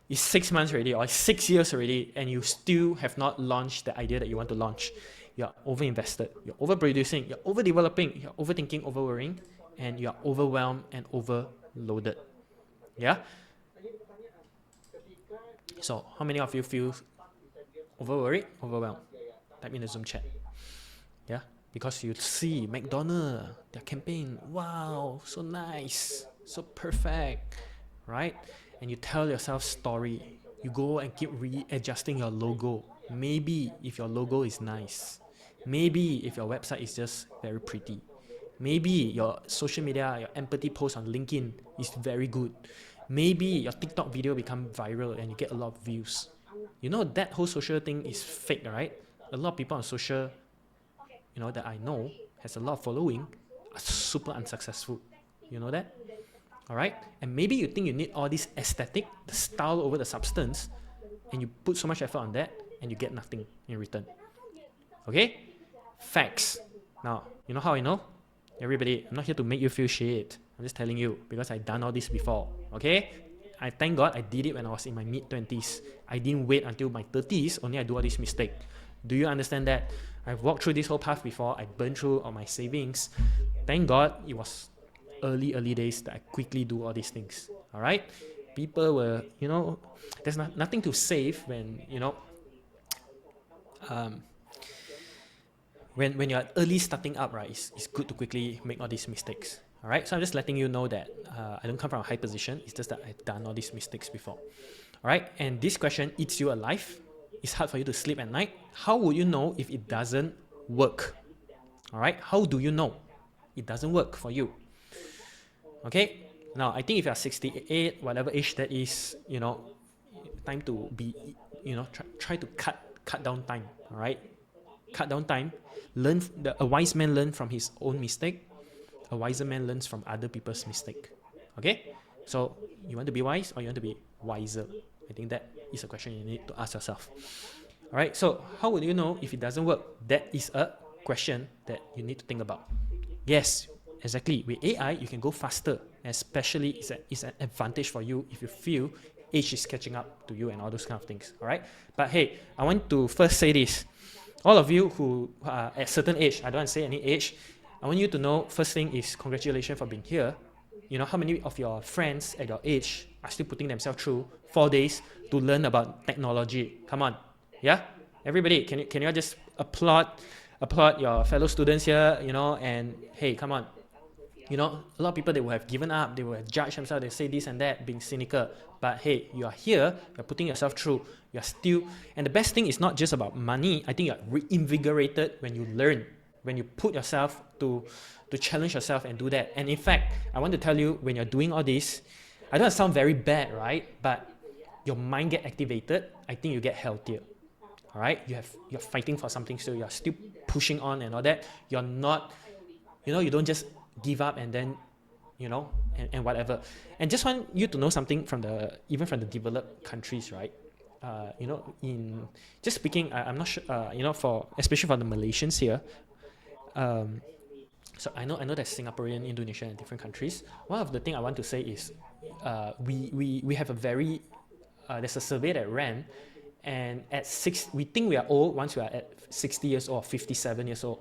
It's 6 months already or 6 years already and you still have not launched the idea that you want to launch. You're over-invested, you're overproducing, you're over-developing, you're overthinking, over-worrying, and you're overwhelmed and overloaded. Yeah? So how many of you feel over-worried, overwhelmed? Type in the Zoom chat. Yeah? Because you see McDonald's, their campaign, wow, so nice, so perfect, right? And you tell yourself story. You go and keep readjusting your logo. Maybe if your logo is nice. Maybe if your website is just very pretty. Maybe your social media, your empathy post on LinkedIn is very good. Maybe your TikTok video become viral and you get a lot of views. You know that whole social thing is fake, right? A lot of people on social, that I know has a lot of following are super unsuccessful. You know that? All right? And maybe you think you need all this aesthetic, the style over the substance, and you put so much effort on that and you get nothing in return. Okay? Facts. Now, you know how I know? Everybody, I'm not here to make you feel shit. I'm just telling you because I've done all this before. Okay? I thank God I did it when I was in my mid-20s. I didn't wait until my 30s, only I do all this mistake. Do you understand that? I've walked through this whole path before. I burned through all my savings. Thank God it was early days that I quickly do all these things. All right? People were, there's nothing to save when, when you're early starting up, right? It's good to quickly make all these mistakes. All right? So I'm just letting you know that I don't come from a high position. It's just that I've done all these mistakes before. All right? And this question eats you alive. It's hard for you to sleep at night. How would you know if it doesn't work? All right? How do you know it doesn't work for you? Okay? Now, I think if you're 68, whatever age that is, time to be, try to cut down time. All right? Cut down time. A wise man learns from his own mistake. A wiser man learns from other people's mistake. Okay? So, you want to be wise or you want to be wiser? I think that is a question you need to ask yourself. All right, so how would you know if it doesn't work? That is a question that you need to think about. Yes, exactly. With AI, you can go faster, especially it's an advantage for you if you feel age is catching up to you and all those kind of things. All right, but hey, I want to first say this. All of you who are at certain age, I don't want to say any age, I want you to know, first thing is congratulations for being here. You know, how many of your friends at your age are still putting themselves through 4 days to learn about technology? Come on. Yeah? Everybody, can you just applaud your fellow students here, you know, and hey, come on. You know, a lot of people, they will have given up, they will have judged themselves, they say this and that, being cynical. But hey, you are here, you're putting yourself through, you're still, and the best thing is not just about money. I think you're reinvigorated when you learn, when you put yourself to challenge yourself and do that. And in fact, I want to tell you, when you're doing all this, I don't want to sound very bad, right? But your mind get activated, I think you get healthier. All right, you're fighting for something still, you're still pushing on and all that. You're not, you know, you don't just give up and then, you know, and whatever. And just want you to know something from even from the developed countries, right? You know, in just speaking, I'm not sure, you know, especially for the Malaysians here. So I know there's Singaporean, Indonesian, and different countries. One of the things I want to say is, we have a very there's a survey that ran, and at we think we are old once we are at 60 years old, 57 years old,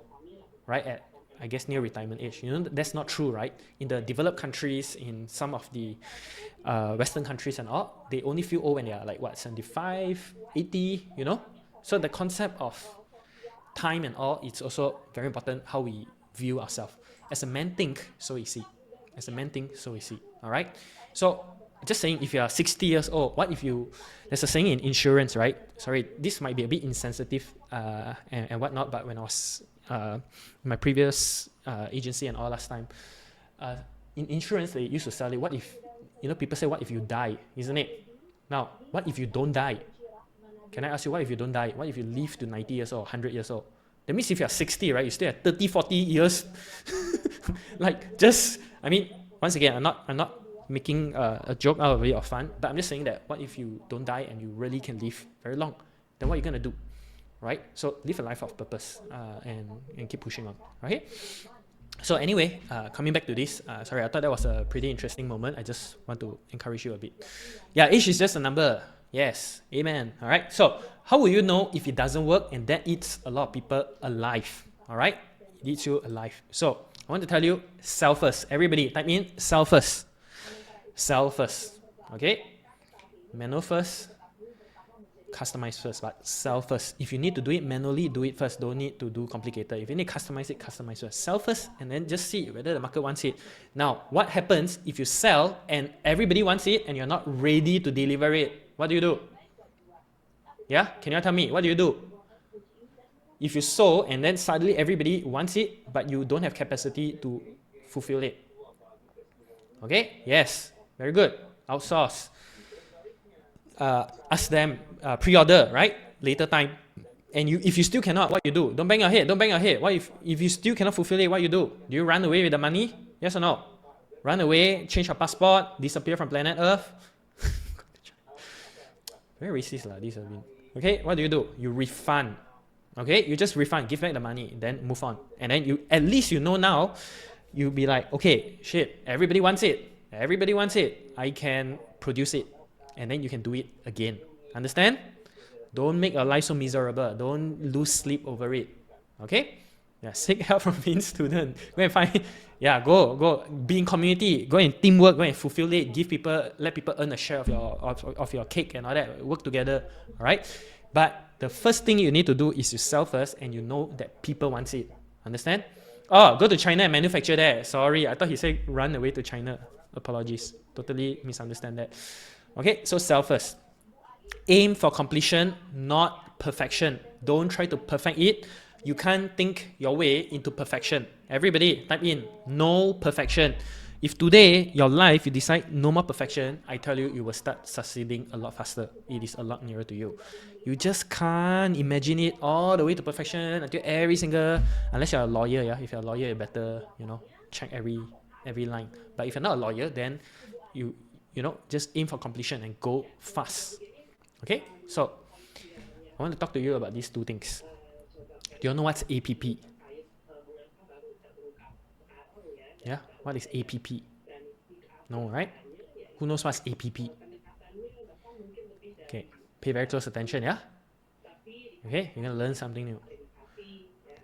right? At, I guess, near retirement age. You know, that's not true, right? In the developed countries, in some of the Western countries and all, they only feel old when they are like, what, 75, 80, you know? So the concept of time and all, it's also very important how we view ourselves. As a man think, so is he. As a man think, so is he. All right? So just saying, if you are 60 years old, what if you, there's a saying in insurance, right? Sorry, this might be a bit insensitive and whatnot, but when I was my previous agency and all last time, in insurance, they used to sell it. What if, you know, people say, what if you die, isn't it? Now, what if you don't die? Can I ask you, what if you don't die? What if you live to 90 years old, 100 years old? That means if you're 60, right, you still have 30, 40 years. Like, just, I mean, once again, I'm not making a joke out of it or fun, but I'm just saying that what if you don't die and you really can live very long? Then what are you going to do? Right? So live a life of purpose and keep pushing on. Right? So anyway, coming back to this, sorry, I thought that was a pretty interesting moment. I just want to encourage you a bit. Yeah, age is just a number. Yes, amen. All right. So how will you know if it doesn't work? And that eats a lot of people alive. All right, it eats you alive. So I want to tell you, sell first. Everybody, type in sell first. Sell first. Okay. Manual first. Customize first, but sell first. If you need to do it manually, do it first. Don't need to do complicated. If you need to customize it, customize first. Sell first, and then just see whether the market wants it. Now, what happens if you sell and everybody wants it and you're not ready to deliver it? What do you do? Yeah? Can you tell me? What do you do? If you sold and then suddenly everybody wants it, but you don't have capacity to fulfill it. Okay? Yes. Very good. Outsource. Ask them, pre-order, right? Later time. And if you still cannot, what you do? Don't bang your head. Don't bang your head. What if you still cannot fulfill it, what you do? Do you run away with the money? Yes or no? Run away, change your passport, disappear from planet Earth? Very racist lah, this has been. Okay, what do? You refund. Okay, you just refund, give back the money, then move on. And then you, at least you know now, you'll be like, okay, shit, everybody wants it. Everybody wants it. I can produce it. And then you can do it again. Understand? Don't make your life so miserable. Don't lose sleep over it. Okay? Yeah, seek help from being student. Go and find, yeah, go. Be in community. Go and teamwork. Go and fulfill it. Let people earn a share of your cake and all that. Work together. All right? But the first thing you need to do is you sell first and you know that people want it. Understand? Oh, go to China and manufacture there. Sorry, I thought he said run away to China. Apologies. Totally misunderstand that. Okay, so sell first. Aim for completion, not perfection. Don't try to perfect it. You can't think your way into perfection. Everybody, type in no perfection. If today, your life, you decide no more perfection, I tell you, you will start succeeding a lot faster. It is a lot nearer to you. You just can't imagine it all the way to perfection until every single, unless you're a lawyer, yeah. If you're a lawyer, you better, check every line. But if you're not a lawyer, then you just aim for completion and go fast. Okay, so I want to talk to you about these two things. Do you know what's APP? Yeah, what is APP? No, right? Who knows what's APP? Okay, pay very close attention, yeah? Okay, you're gonna learn something new.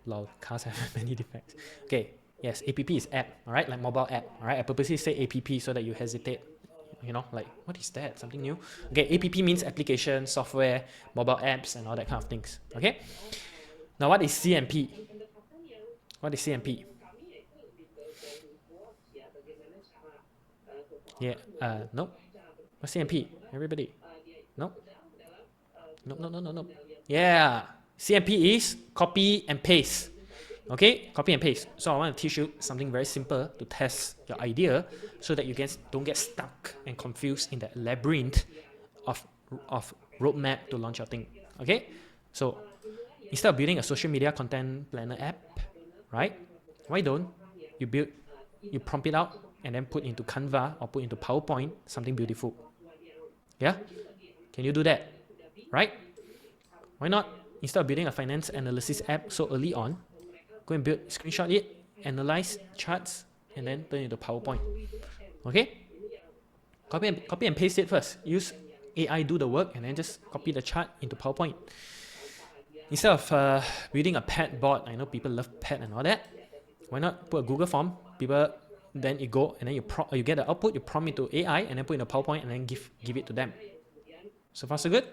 Lol, cars have many defects. Okay, yes, APP is app, alright, like mobile app, alright? I purposely say APP so that you hesitate. You know, like, what is that? Something new? Okay, APP means application, software, mobile apps, and all that kind of things. Okay? Now, what is CMP? What is CMP? Yeah, no. What's CMP? Everybody? No? No, no, no, no, no. Yeah, CMP is copy and paste. Okay, copy and paste. So I want to teach you something very simple to test your idea so that you guys don't get stuck and confused in that labyrinth of roadmap to launch your thing. Okay, so instead of building a social media content planner app, right? Why don't you prompt it out and then put into Canva or put into PowerPoint something beautiful? Yeah, can you do that? Right? Why not? Instead of building a finance analysis app so early on, go and build, screenshot it, analyze charts, and then turn it into PowerPoint. Okay? Copy and paste it first. Use AI do the work and then just copy the chart into PowerPoint. Instead of building a pet bot, I know people love pet and all that. Why not put a Google form? People then you go and then you get the output, you prompt it to AI and then put in a PowerPoint and then give it to them. So far so good?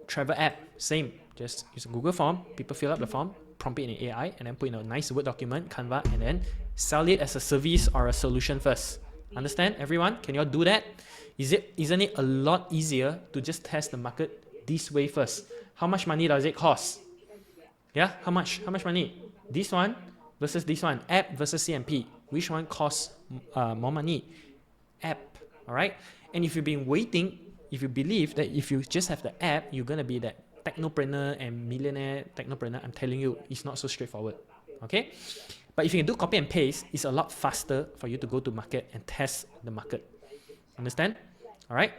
Travel app, same. Just use a Google form, people fill up the form, prompt it in AI, and then put in a nice Word document, Canva, and then sell it as a service or a solution first. Understand, everyone? Can you all do that? Isn't it a lot easier to just test the market this way first? How much money does it cost? Yeah, how much money? This one versus this one, app versus CMP. Which one costs more money? App, all right? And if you've been waiting, if you believe that if you just have the app, you're going to be that technopreneur and millionaire technopreneur, I'm telling you, it's not so straightforward. Okay? But if you can do copy and paste, it's a lot faster for you to go to market and test the market. Understand? All right?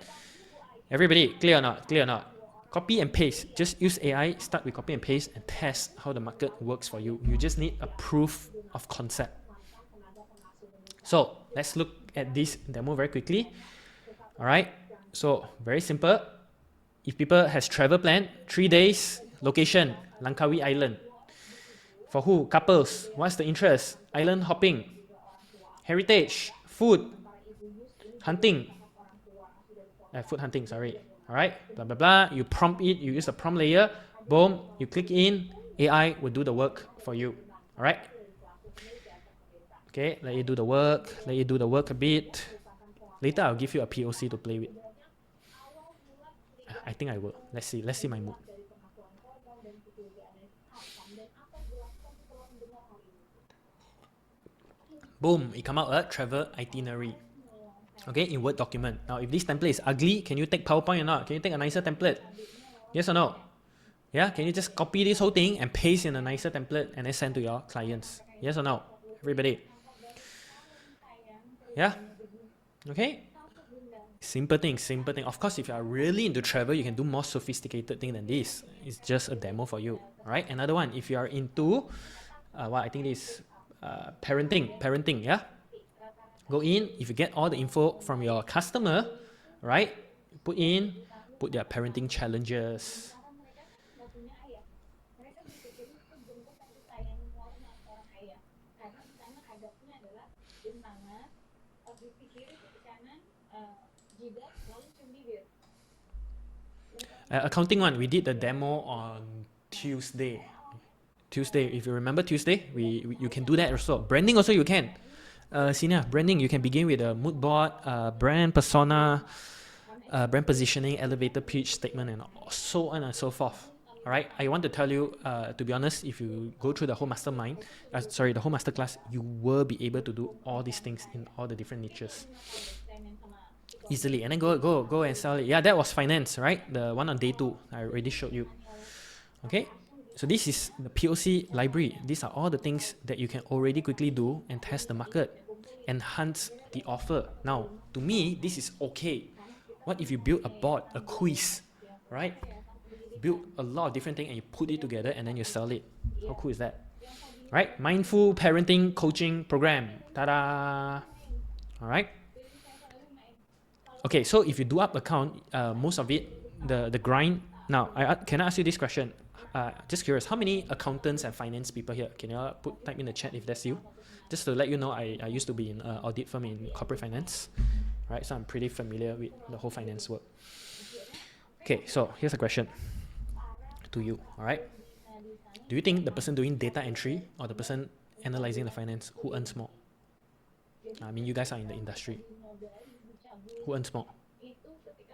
Everybody, clear or not? Clear or not? Copy and paste. Just use AI, start with copy and paste and test how the market works for you. You just need a proof of concept. So let's look at this demo very quickly. All right? So very simple. If people has travel plan, 3 days, location, Langkawi Island. For who? Couples. What's the interest? Island hopping, heritage, food, hunting. Food hunting, sorry. All right, blah, blah, blah. You prompt it, you use the prompt layer, boom, you click in, AI will do the work for you. All right? Okay, let you do the work a bit. Later, I'll give you a POC to play with. I think I will. Let's see my mood. Boom, it come out a travel itinerary. Okay, in Word document. Now, if this template is ugly, can you take PowerPoint or not? Can you take a nicer template? Yes or no? Yeah, can you just copy this whole thing and paste in a nicer template and then send to your clients? Yes or no? Everybody? Yeah? Okay? Simple thing. Of course, if you are really into travel, you can do more sophisticated thing than this. It's just a demo for you. Alright? Another one, if you are into I think this parenting, yeah? Go in, if you get all the info from your customer, right? Put their parenting challenges. Accounting one, we did the demo on Tuesday. If you remember Tuesday, you can do that also. Branding also you can. Senior, branding, you can begin with a mood board, brand persona, brand positioning, elevator pitch statement, and so on and so forth. All right, I want to tell you, to be honest, if you go through the whole mastermind, the whole masterclass, you will be able to do all these things in all the different niches easily, and then go and sell it. Yeah, that was finance, right? The one on day 2, I already showed you. Okay, so this is the POC library. These are all the things that you can already quickly do and test the market, enhance the offer. Now, to me, this is okay. What if you build a bot, a quiz, right? Build a lot of different things and you put it together and then you sell it. How cool is that? Right? Mindful parenting coaching program. Ta-da! All right. Okay, so if you do up account, most of it, the grind. Now, can I ask you this question? Just curious, how many accountants and finance people here? Can you type in the chat if that's you? Just to let you know, I used to be in an audit firm in corporate finance, right? So I'm pretty familiar with the whole finance work. Okay, so here's a question to you, all right? Do you think the person doing data entry or the person analyzing the finance, who earns more? I mean, you guys are in the industry. Who earns more?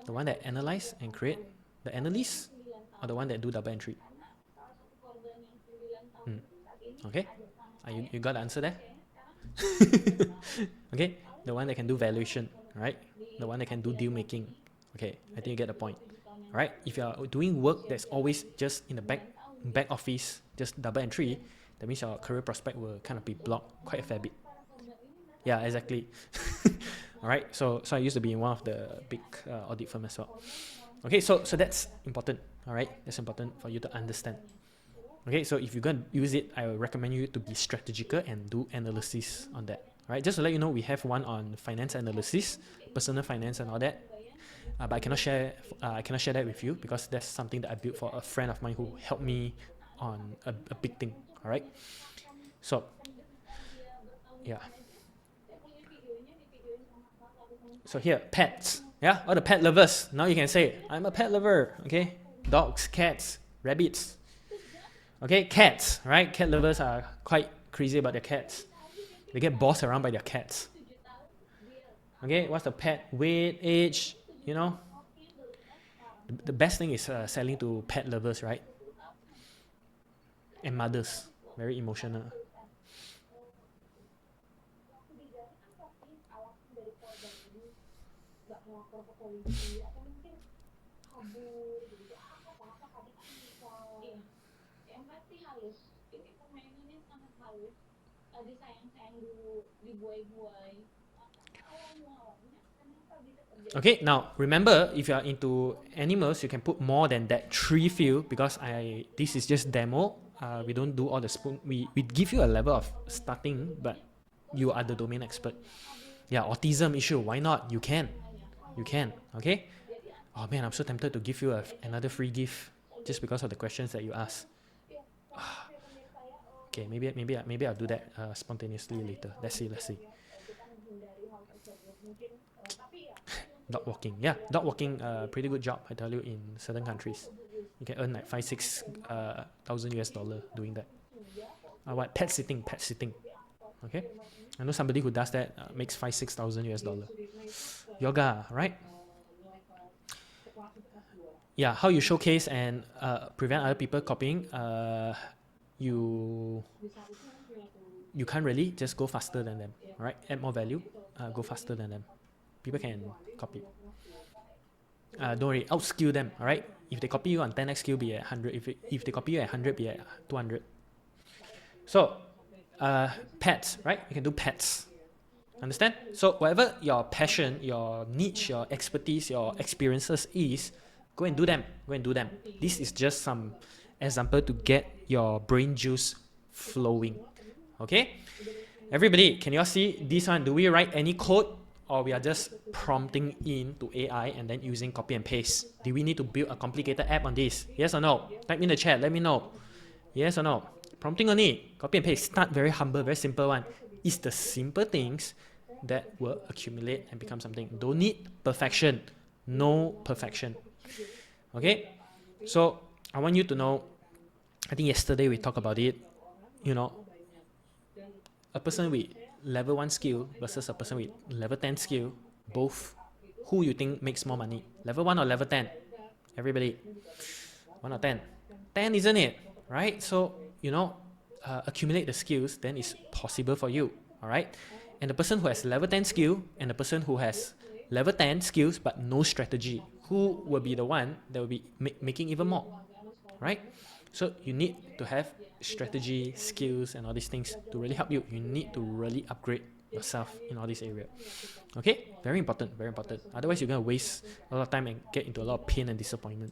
The one that analyze and create, the analyst, or the one that do double entry? Okay, you got the answer there? Okay, the one that can do valuation, right? The one that can do deal making. Okay, I think you get the point. Right? If you are doing work that's always just in the back office, just double entry, that means your career prospect will kind of be blocked quite a fair bit. Yeah, exactly. All right. So I used to be in one of the big audit firm as well. Okay, so that's important. All right, that's important for you to understand. Okay, so if you're going to use it, I would recommend you to be strategical and do analysis on that. All right, just to let you know, we have one on finance analysis, personal finance and all that. But I cannot share that with you because that's something that I built for a friend of mine who helped me on a big thing. All right. So yeah. So here, pets. Yeah, all the pet lovers. Now you can say, I'm a pet lover. Okay, dogs, cats, rabbits. Okay, cats. Right, cat lovers are quite crazy about their cats. They get bossed around by their cats. Okay, what's the pet weight, age? You know, the best thing is selling to pet lovers, right? And mothers, very emotional. Okay, now remember, if you are into animals, you can put more than that 3 field because this is just demo. We don't do all the spoon. We give you a level of starting, but you are the domain expert. Yeah, autism issue. Why not? You can. Okay. Oh man, I'm so tempted to give you another free gift just because of the questions that you asked. Okay, maybe I'll do that spontaneously later. Let's see. Dog walking. Yeah, dog walking, pretty good job, I tell you, in certain countries. You can earn like 5,000-6,000 US dollar doing that. What? Pet sitting. Okay? I know somebody who does that makes 5,000-6,000 US dollar. Yoga, right? Yeah, how you showcase and prevent other people copying. You can't really just go faster than them, right? Add more value, go faster than them. People can copy. Don't worry, outskill them, all right? If they copy you on 10x skill, be at 100. If they copy you at 100, be at 200. So, pets, right? You can do pets. Understand? So, whatever your passion, your niche, your expertise, your experiences is, go and do them. This is just some example to get your brain juice flowing. Okay? Everybody, can you all see this one? Do we write any code? Or we are just prompting in to AI and then using copy and paste? Do we need to build a complicated app on this? Yes or no? Type in the chat, let me know. Yes or no? Prompting only, copy and paste. Start very humble, very simple one. It's the simple things that will accumulate and become something. Don't need perfection. No perfection. Okay? So I want you to know, I think yesterday we talked about it, you know, a person with level 1 skill versus a person with level 10 skill, both, who you think makes more money? Level 1 or level 10? Everybody. 1 or 10? 10, isn't it? Right? So, accumulate the skills, then it's possible for you. Alright? And the person who has level 10 skill and the person who has level 10 skills but no strategy, who will be the one that will be making even more? Right? So you need to have strategy, skills, and all these things to really help you. You need to really upgrade yourself in all this area. Okay, very important, very important. Otherwise, you're going to waste a lot of time and get into a lot of pain and disappointment.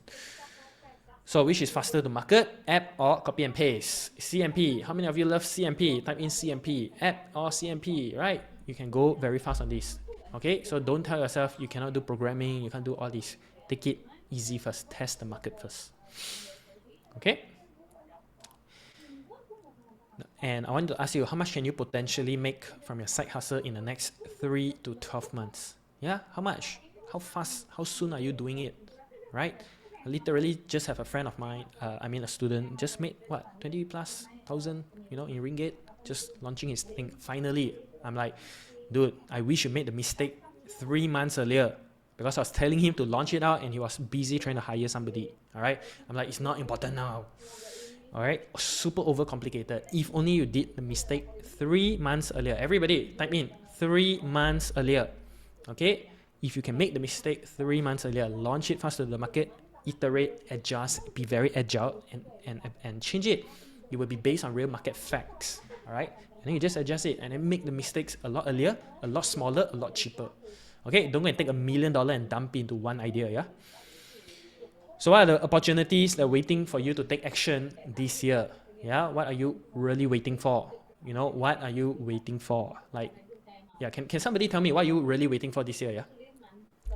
So which is faster to market, app or copy and paste? CMP, how many of you love CMP? Type in CMP, app or CMP, right? You can go very fast on this. Okay, so don't tell yourself you cannot do programming, you can't do all this. Take it easy first, test the market first. Okay? And I want to ask you, how much can you potentially make from your side hustle in the next 3 to 12 months? Yeah, how much? How fast, how soon are you doing it? Right? I literally just have a friend of mine, a student, just made what, 20 plus thousand, in ringgit, just launching his thing. Finally, I'm like, dude, I wish you made the mistake 3 months earlier, because I was telling him to launch it out and he was busy trying to hire somebody. All right. I'm like, it's not important now. All right. Super overcomplicated. If only you did the mistake 3 months earlier. Everybody type in 3 months earlier. Okay. If you can make the mistake 3 months earlier, launch it faster to the market, iterate, adjust, be very agile and change it. It will be based on real market facts. All right. And then you just adjust it and then make the mistakes a lot earlier, a lot smaller, a lot cheaper. Okay, don't go and take $1 million and dump it into one idea, yeah? So what are the opportunities that are waiting for you to take action this year? Yeah, what are you really waiting for? What are you waiting for? Like, yeah, can somebody tell me what are you really waiting for this year, yeah?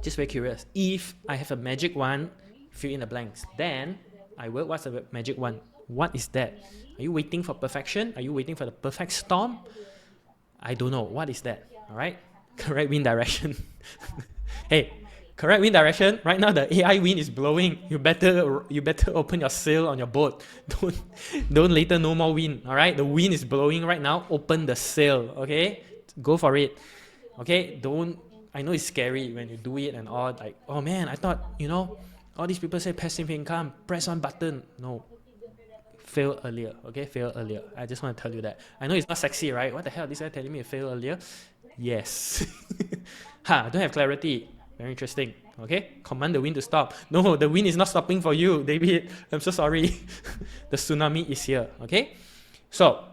Just very curious. If I have a magic wand, fill in the blanks. Then, what's the magic wand? What is that? Are you waiting for perfection? Are you waiting for the perfect storm? I don't know. What is that? All right? Correct wind direction. Hey, correct wind direction. Right now the AI wind is blowing. You better open your sail on your boat. Don't later no more wind. All right? The wind is blowing right now. Open the sail. Okay? Go for it. Okay? I know it's scary when you do it and all, like, oh man, I thought, all these people say passive income, press one button. No. Fail earlier. Okay? Fail earlier. I just want to tell you that. I know it's not sexy, right? What the hell? This guy telling me to fail earlier? Yes. I don't have clarity. Very interesting. Okay? Command the wind to stop. No, the wind is not stopping for you, David. I'm so sorry. The tsunami is here. Okay? So,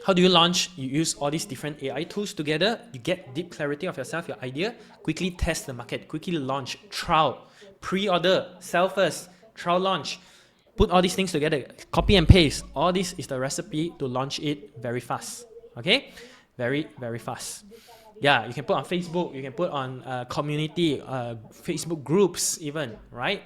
how do you launch? You use all these different AI tools together. You get deep clarity of yourself, your idea. Quickly test the market. Quickly launch. Trial. Pre-order. Sell first. Trial launch. Put all these things together. Copy and paste. All this is the recipe to launch it very fast. Okay? Very, very fast. Yeah, you can put on Facebook, you can put on community, Facebook groups even, right?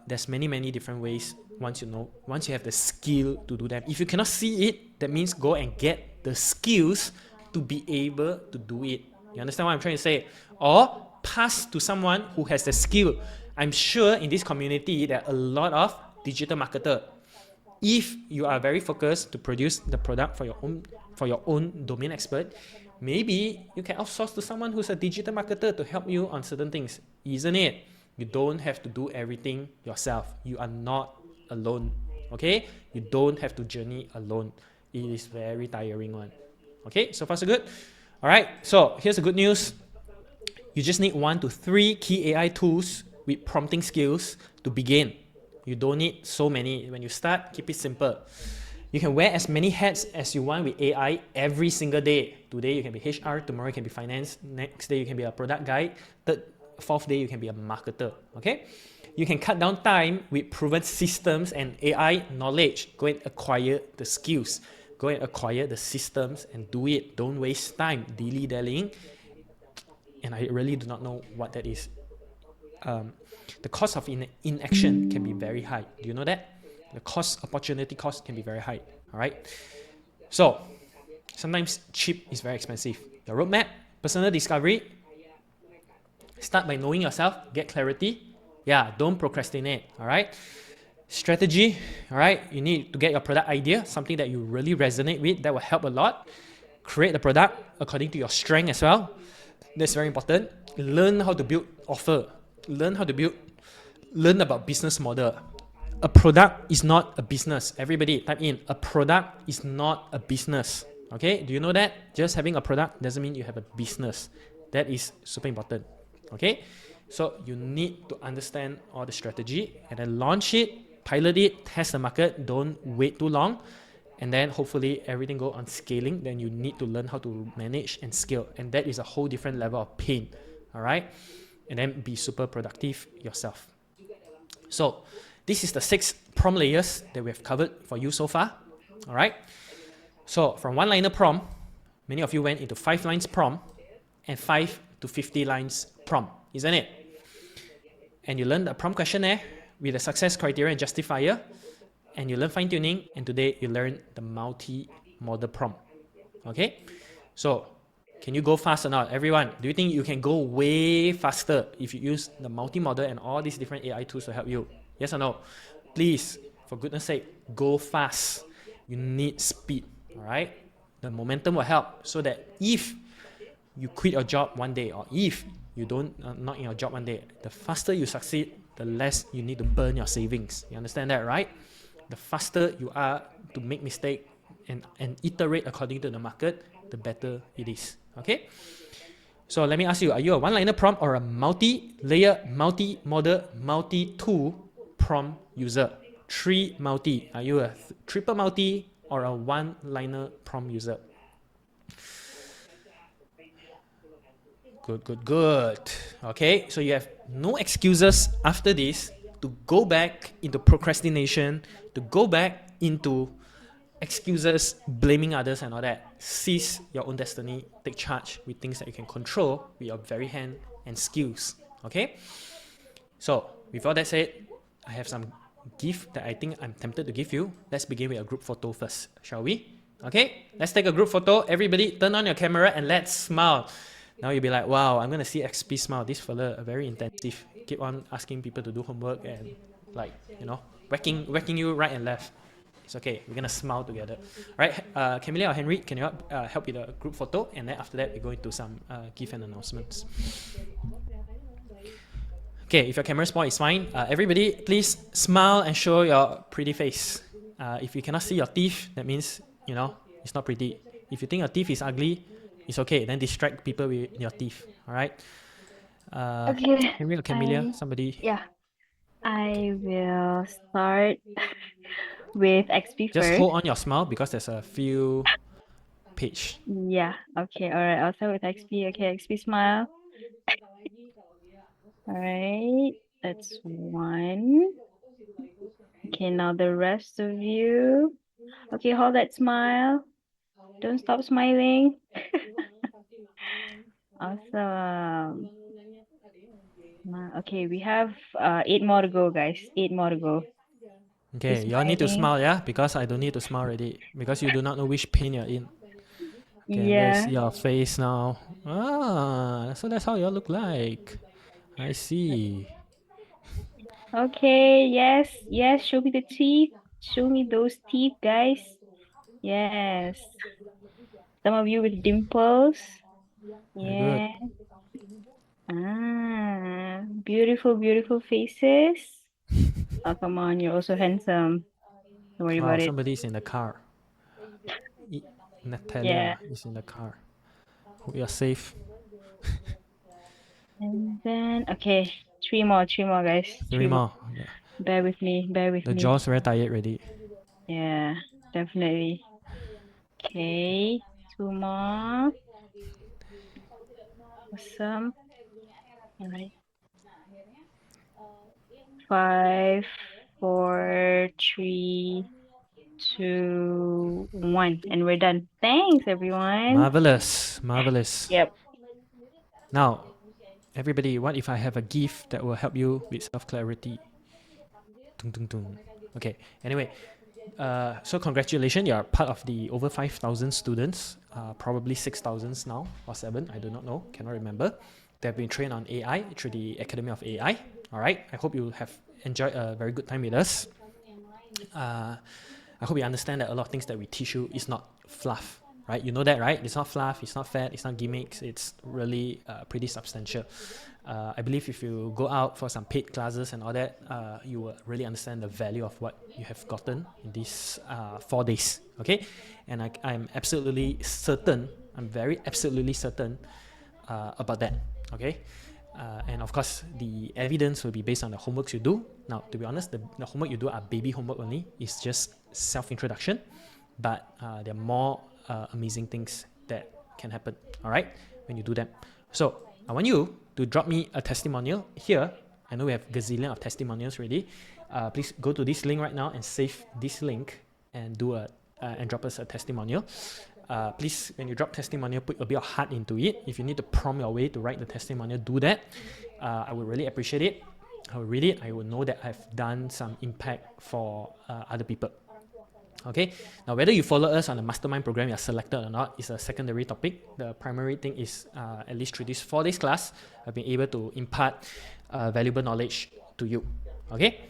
There's many different ways once you have the skill to do them. If you cannot see it, that means go and get the skills to be able to do it. You understand what I'm trying to say? Or pass to someone who has the skill. I'm sure in this community there are a lot of digital marketers. If you are very focused to produce the product for your own domain expert, maybe you can outsource to someone who's a digital marketer to help you on certain things, isn't it? You don't have to do everything yourself. You are not alone, okay? You don't have to journey alone. It is very tiring one. Okay, so far so good? All right, so here's the good news. You just need 1 to 3 key AI tools with prompting skills to begin. You don't need so many. When you start, keep it simple. You can wear as many hats as you want with AI every single day. Today you can be HR, tomorrow you can be finance, next day you can be a product guy, fourth day you can be a marketer. Okay? You can cut down time with proven systems and AI knowledge. Go and acquire the skills. Go and acquire the systems and do it. Don't waste time dilly-dallying. And I really do not know what that is. The cost of inaction can be very high. Do you know that? The opportunity cost can be very high. All right. So sometimes cheap is very expensive. Your roadmap, personal discovery. Start by knowing yourself. Get clarity. Yeah, don't procrastinate. All right. Strategy. All right. You need to get your product idea, something that you really resonate with. That will help a lot. Create the product according to your strength as well. That's very important. Learn how to build offer. Learn about business model. A product is not a business. Everybody type in, a product is not a business. Okay, do you know that? Just having a product doesn't mean you have a business. That is super important. Okay, so you need to understand all the strategy and then launch it, pilot it, test the market. Don't wait too long. and then hopefully everything go on scaling. Then you need to learn how to manage and scale, and that is a whole different level of pain. All right, and then be super productive yourself. So this is the 6 prompt layers that we have covered for you so far. All right, so from one liner prompt, many of you went into 5 lines prompt and 5 to 50 lines prompt, isn't it? And you learn the prompt questionnaire with the success criteria and justifier, and you learn fine-tuning, and today you learn the multi-model prompt. Okay, so can you go fast or not? Everyone, do you think you can go way faster if you use the multi-model and all these different AI tools to help you? Yes or no? Please, for goodness sake, go fast. You need speed, all right? The momentum will help so that if you quit your job one day, or if you don't not in your job one day, the faster you succeed, the less you need to burn your savings. You understand that, right? The faster you are to make mistake and iterate according to the market, the better it is. Okay? So let me ask you, are you a one-liner prompt or a multi-layer, multi-model, multi-tool prompt user? 3 multi. Are you a triple multi or a one-liner prompt user? Good. Okay, so you have no excuses after this to go back into procrastination, to go back into excuses, blaming others and all that. Seize your own destiny, take charge with things that you can control with your very hand and skills. Okay? So, with all that said, I have some gift that I think I'm tempted to give you. Let's begin with a group photo first, shall we? Okay, let's take a group photo. Everybody turn on your camera and let's smile. Now you'll be like, wow, I'm gonna see XP smile. This fella very intensive. Keep on asking people to do homework and whacking you right and left. It's okay. We're gonna smile together. All right, Camilla or Henry, can you help with a group photo? And then after that, we go into some gift and announcements. Okay, if your camera spoil, it's fine. Everybody, please smile and show your pretty face. If you cannot see your teeth, that means it's not pretty. If you think your teeth is ugly, it's okay. Then distract people with your teeth. All right. Okay. Henry or Camilla, somebody. Yeah. I will start with XP Just first. hold on your smile because there's a few page. Yeah. Okay. All right. I'll start with XP. Okay. XP smile. All right. That's 1. Okay. Now the rest of you. Okay. Hold that smile. Don't stop smiling. Awesome. Okay. We have 8 more to go, guys. 8 more to go. Okay, you all need to smile, yeah? Because I don't need to smile already. Because you do not know which pain you're in. Okay, I'm gonna see your face now. So that's how you all look like. I see. Okay, yes, show me the teeth. Show me those teeth, guys. Yes. Some of you with dimples. Very good. Beautiful, beautiful faces. Oh, come on, you're also handsome. Don't worry about it. Somebody's in the car. Natalia is in the car. Hope you're safe. And then, okay, 3 more, guys. 3 more. Bear with me. The jaw's very tired already. Yeah, definitely. Okay, 2 more. Awesome. All right. 5, 4, 3, 2, 1, and we're done. Thanks, everyone. Marvelous. Yep. Now, everybody, what if I have a gift that will help you with self-clarity? Okay, anyway, so congratulations, you're part of the over 5,000 students, probably 6,000 now, or 7, I do not know, cannot remember. They've been trained on AI through the Academy of AI. All right, I hope you have enjoyed a very good time with us. I hope you understand that a lot of things that we teach you is not fluff, right? You know that, right? It's not fluff, it's not fat, it's not gimmicks, it's really pretty substantial. I believe if you go out for some paid classes and all that, you will really understand the value of what you have gotten in these 4 days, okay? And I'm absolutely certain, I'm very absolutely certain about that, okay? And of course, the evidence will be based on the homeworks you do. Now, to be honest, the homework you do are baby homework only. It's just self-introduction. but there are more amazing things that can happen, all right, when you do them. So I want you to drop me a testimonial here. I know we have gazillion of testimonials already. Please go to this link right now and save this link and and drop us a testimonial. Please, when you drop testimonial, put a bit of heart into it. If you need to prompt your way to write the testimonial, do that. I would really appreciate it. I will read it. I will know that I've done some impact for other people. Okay. Now, whether you follow us on the mastermind program, you're selected or not, is a secondary topic. The primary thing is, at least through this 4 days class, I've been able to impart valuable knowledge to you. Okay.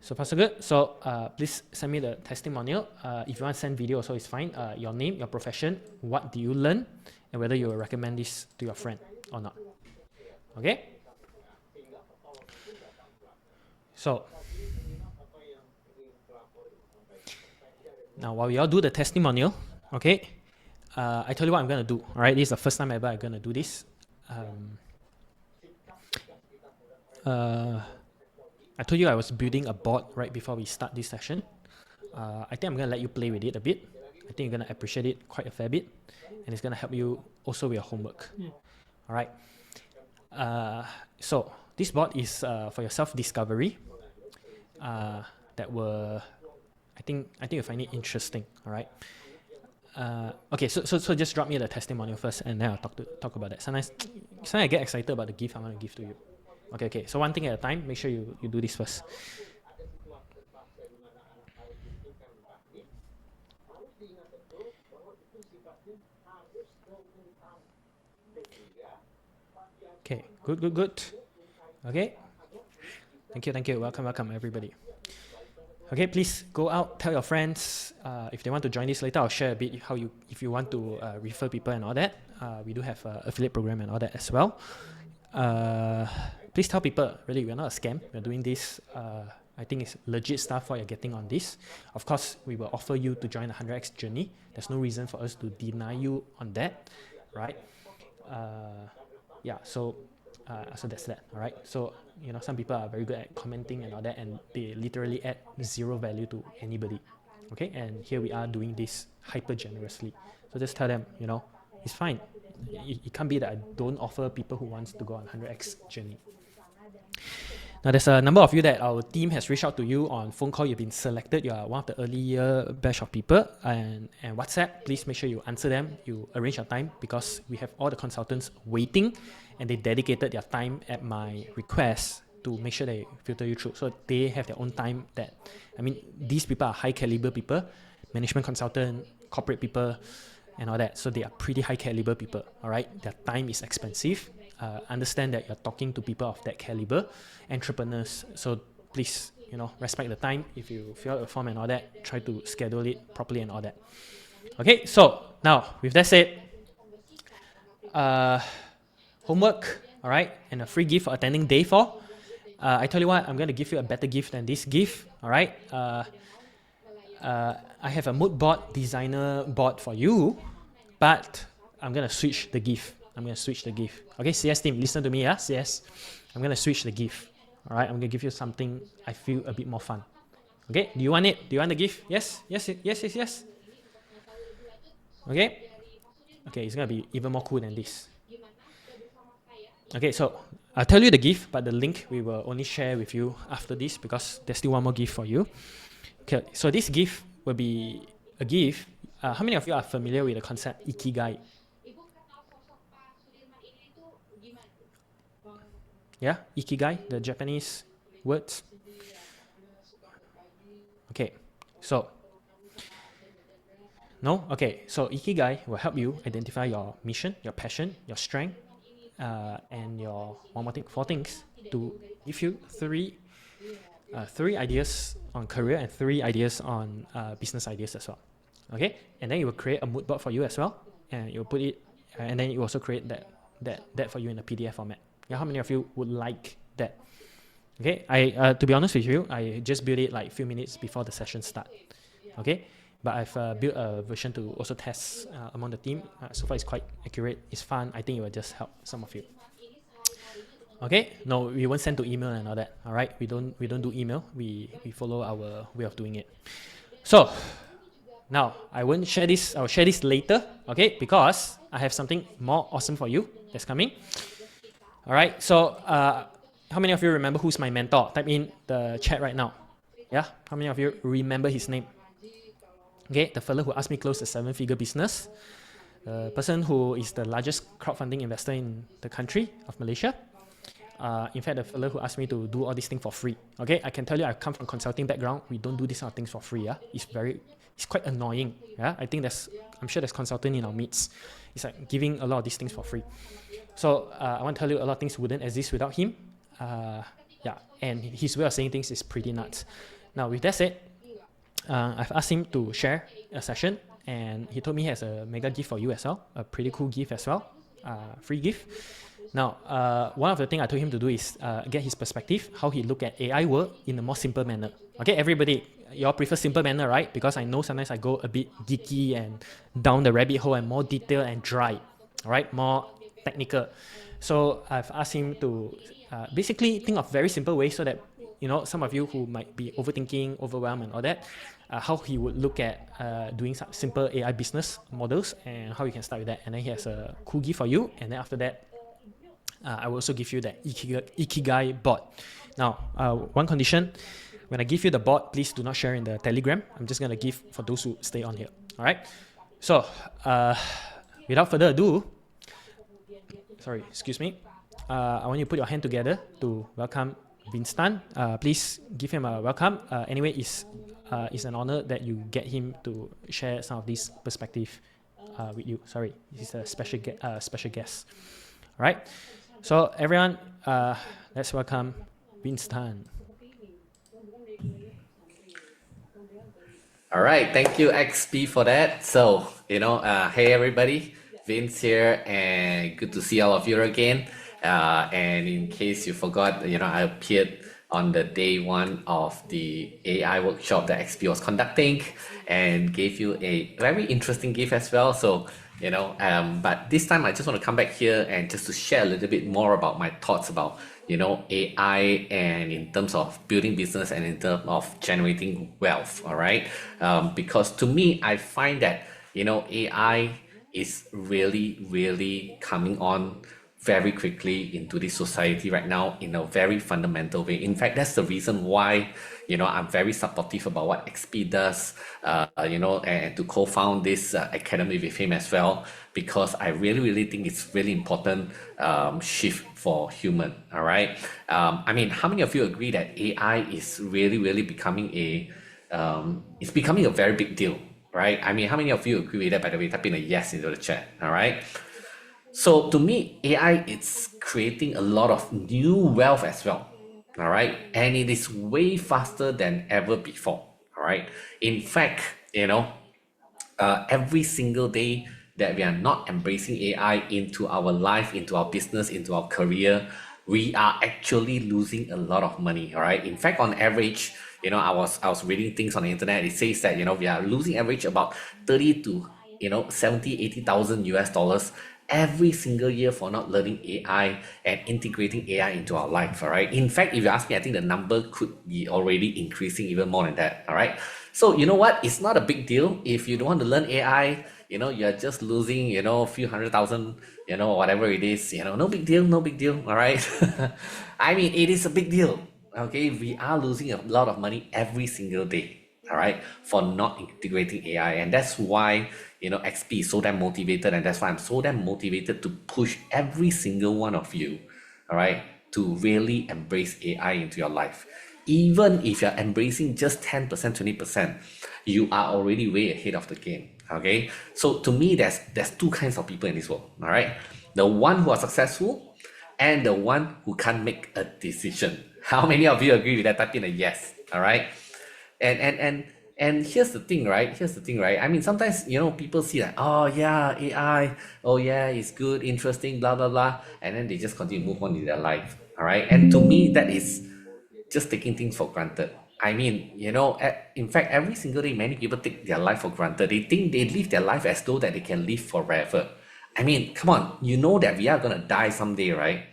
So far so good. So please send me the testimonial. If you want to send video also, it's fine. Your name, your profession, what do you learn, and whether you will recommend this to your friend or not. Okay. So now while we all do the testimonial, okay, I tell you what I'm gonna do. All right, this is the first time ever I'm gonna do this. I told you I was building a board right before we start this session. I think I'm going to let you play with it a bit. I think you're going to appreciate it quite a fair bit. And it's going to help you also with your homework. All right. So this board is for your self-discovery. That will, I think you'll find it interesting. All right. Okay, so just drop me the testimonial first, and then I'll talk about that. Sometimes I get excited about the gift I want to give to you. Okay. So one thing at a time. Make sure you do this first. Okay, good. Okay. Thank you. Welcome, everybody. Okay, please go out, tell your friends. If they want to join this later, I'll share a bit if you want to refer people and all that. We do have an affiliate program and all that as well. Please tell people, really, we're not a scam. We're doing this. I think it's legit stuff what you're getting on this. Of course, we will offer you to join the 100x journey. There's no reason for us to deny you on that, right? So that's that, all right? So, some people are very good at commenting and all that, and they literally add zero value to anybody, okay? And here we are doing this hyper generously. So just tell them, it's fine. It can't be that I don't offer people who wants to go on 100x journey. Now, there's a number of you that our team has reached out to you on phone call. You've been selected. You are one of the earlier batch of people. And WhatsApp, please make sure you answer them. You arrange your time, because we have all the consultants waiting, and they dedicated their time at my request to make sure they filter you through. So they have their own time these people are high caliber people, management consultant, corporate people, and all that. So they are pretty high caliber people, all right? Their time is expensive. Understand that you're talking to people of that caliber, entrepreneurs. So please, respect the time. If you fill out a form and all that, try to schedule it properly and all that. Okay, so now with that said, homework, all right, and a free gift for attending day 4. I tell you what, I'm going to give you a better gift than this gift, all right? I have a mood board designer board for you, but I'm going to switch the gift. Okay, CS team, listen to me, yeah? CS. I'm going to switch the gift. All right, I'm going to give you something I feel a bit more fun. Okay, do you want it? Do you want the gift? Yes. Okay, it's going to be even more cool than this. Okay, so I'll tell you the gift, but the link we will only share with you after this, because there's still one more gift for you. Okay, so this gift will be a gift. How many of you are familiar with the concept Ikigai? Yeah, Ikigai, the Japanese words. Okay, so no? Okay, so Ikigai will help you identify your mission, your passion, your strength, and your 4 things, to give you three ideas on career and 3 ideas on business ideas as well. Okay, and then it will create a mood board for you as well, and you'll put it, and then it will also create that for you in a PDF format. Yeah, how many of you would like that? Okay, I to be honest with you, I just built it like a few minutes before the session start. Okay, but I've built a version to also test among the team. So far, it's quite accurate. It's fun. I think it will just help some of you. Okay, no, we won't send to email and all that. All right, we don't do email. We follow our way of doing it. So Now, I won't share this, I'll share this later, okay, because I have something more awesome for you that's coming. All right, so how many of you remember who's my mentor? Type in the chat right now. Yeah, how many of you remember his name? Okay, the fellow who asked me close a 7-figure business, the person who is the largest crowdfunding investor in the country of Malaysia. In fact, the fellow who asked me to do all these things for free. Okay, I can tell you, I come from consulting background. We don't do these kind of things for free. Yeah, it's quite annoying. Yeah, I'm sure there's consultant in our midst. It's like giving a lot of these things for free. So I want to tell you a lot of things wouldn't exist without him. Yeah, and his way of saying things is pretty nuts. Now, with that said, I've asked him to share a session, and he told me he has a mega gift for you as well, a pretty cool gift as well, free gift. Now, one of the things I told him to do is get his perspective, how he look at AI work in a more simple manner. Okay, everybody, you all prefer simple manner, right? Because I know sometimes I go a bit geeky and down the rabbit hole and more detailed and dry, all right, more technical. So I've asked him to basically think of very simple ways so that, you know, some of you who might be overthinking, overwhelmed and all that, how he would look at doing some simple AI business models and how you can start with that. And then he has a cool gift for you. And then after that, I will also give you that Ikigai board. Now, one condition, when I give you the board, please do not share in the Telegram. I'm just going to give for those who stay on here. All right. So, without further ado, sorry, excuse me. I want you to put your hand together to welcome Vince Tan. Please give him a welcome. Anyway, it's an honor that you get him to share some of these perspective with you. Sorry, he's a special guest. All right. So everyone, let's welcome Vince Tan. All right, thank you XP for that. So, hey everybody, Vince here, and good to see all of you again. And in case you forgot, I appeared on the day one of the AI workshop that XP was conducting and gave you a very interesting gift as well. So, but this time I just want to come back here and just to share a little bit more about my thoughts about, AI and in terms of building business and in terms of generating wealth, all right? Because to me, I find that, AI is really, really coming on very quickly into this society right now in a very fundamental way. In fact, that's the reason why, I'm very supportive about what XP does, and to co-found this academy with him as well, because I really, really think it's really important shift for human, all right? I mean, how many of you agree that AI is really, really becoming it's becoming a very big deal, right? I mean, how many of you agree with that? By the way, type in a yes into the chat, all right? So to me, AI is creating a lot of new wealth as well, all right? And it is way faster than ever before, all right? In fact, every single day that we are not embracing AI into our life, into our business, into our career, we are actually losing a lot of money, all right? In fact, on average, I was reading things on the internet. It says that, we are losing average about 30 to, 70, 80,000 US dollars every single year for not learning AI and integrating AI into our life, all right? In fact, if you ask me, I think the number could be already increasing even more than that, all right? So you know what? It's not a big deal. If you don't want to learn AI, you're just losing, a few 100,000, whatever it is, no big deal, no big deal, all right? I mean, it is a big deal, okay? We are losing a lot of money every single day, all right, for not integrating AI. And that's why, XP is so damn motivated, and that's why I'm so damn motivated to push every single one of you, all right, to really embrace AI into your life. Even if you're embracing just 10%, 20%, you are already way ahead of the game, okay? So to me, there's two kinds of people in this world, all right? The one who are successful and the one who can't make a decision. How many of you agree with that? Type in a yes, all right? And here's the thing, right? I mean, sometimes, people see like, oh yeah, AI, oh yeah, it's good, interesting, blah, blah, blah. And then they just continue to move on in their life, all right? And to me, that is just taking things for granted. I mean, in fact, every single day, many people take their life for granted. They think they live their life as though that they can live forever. I mean, come on, that we are going to die someday, right?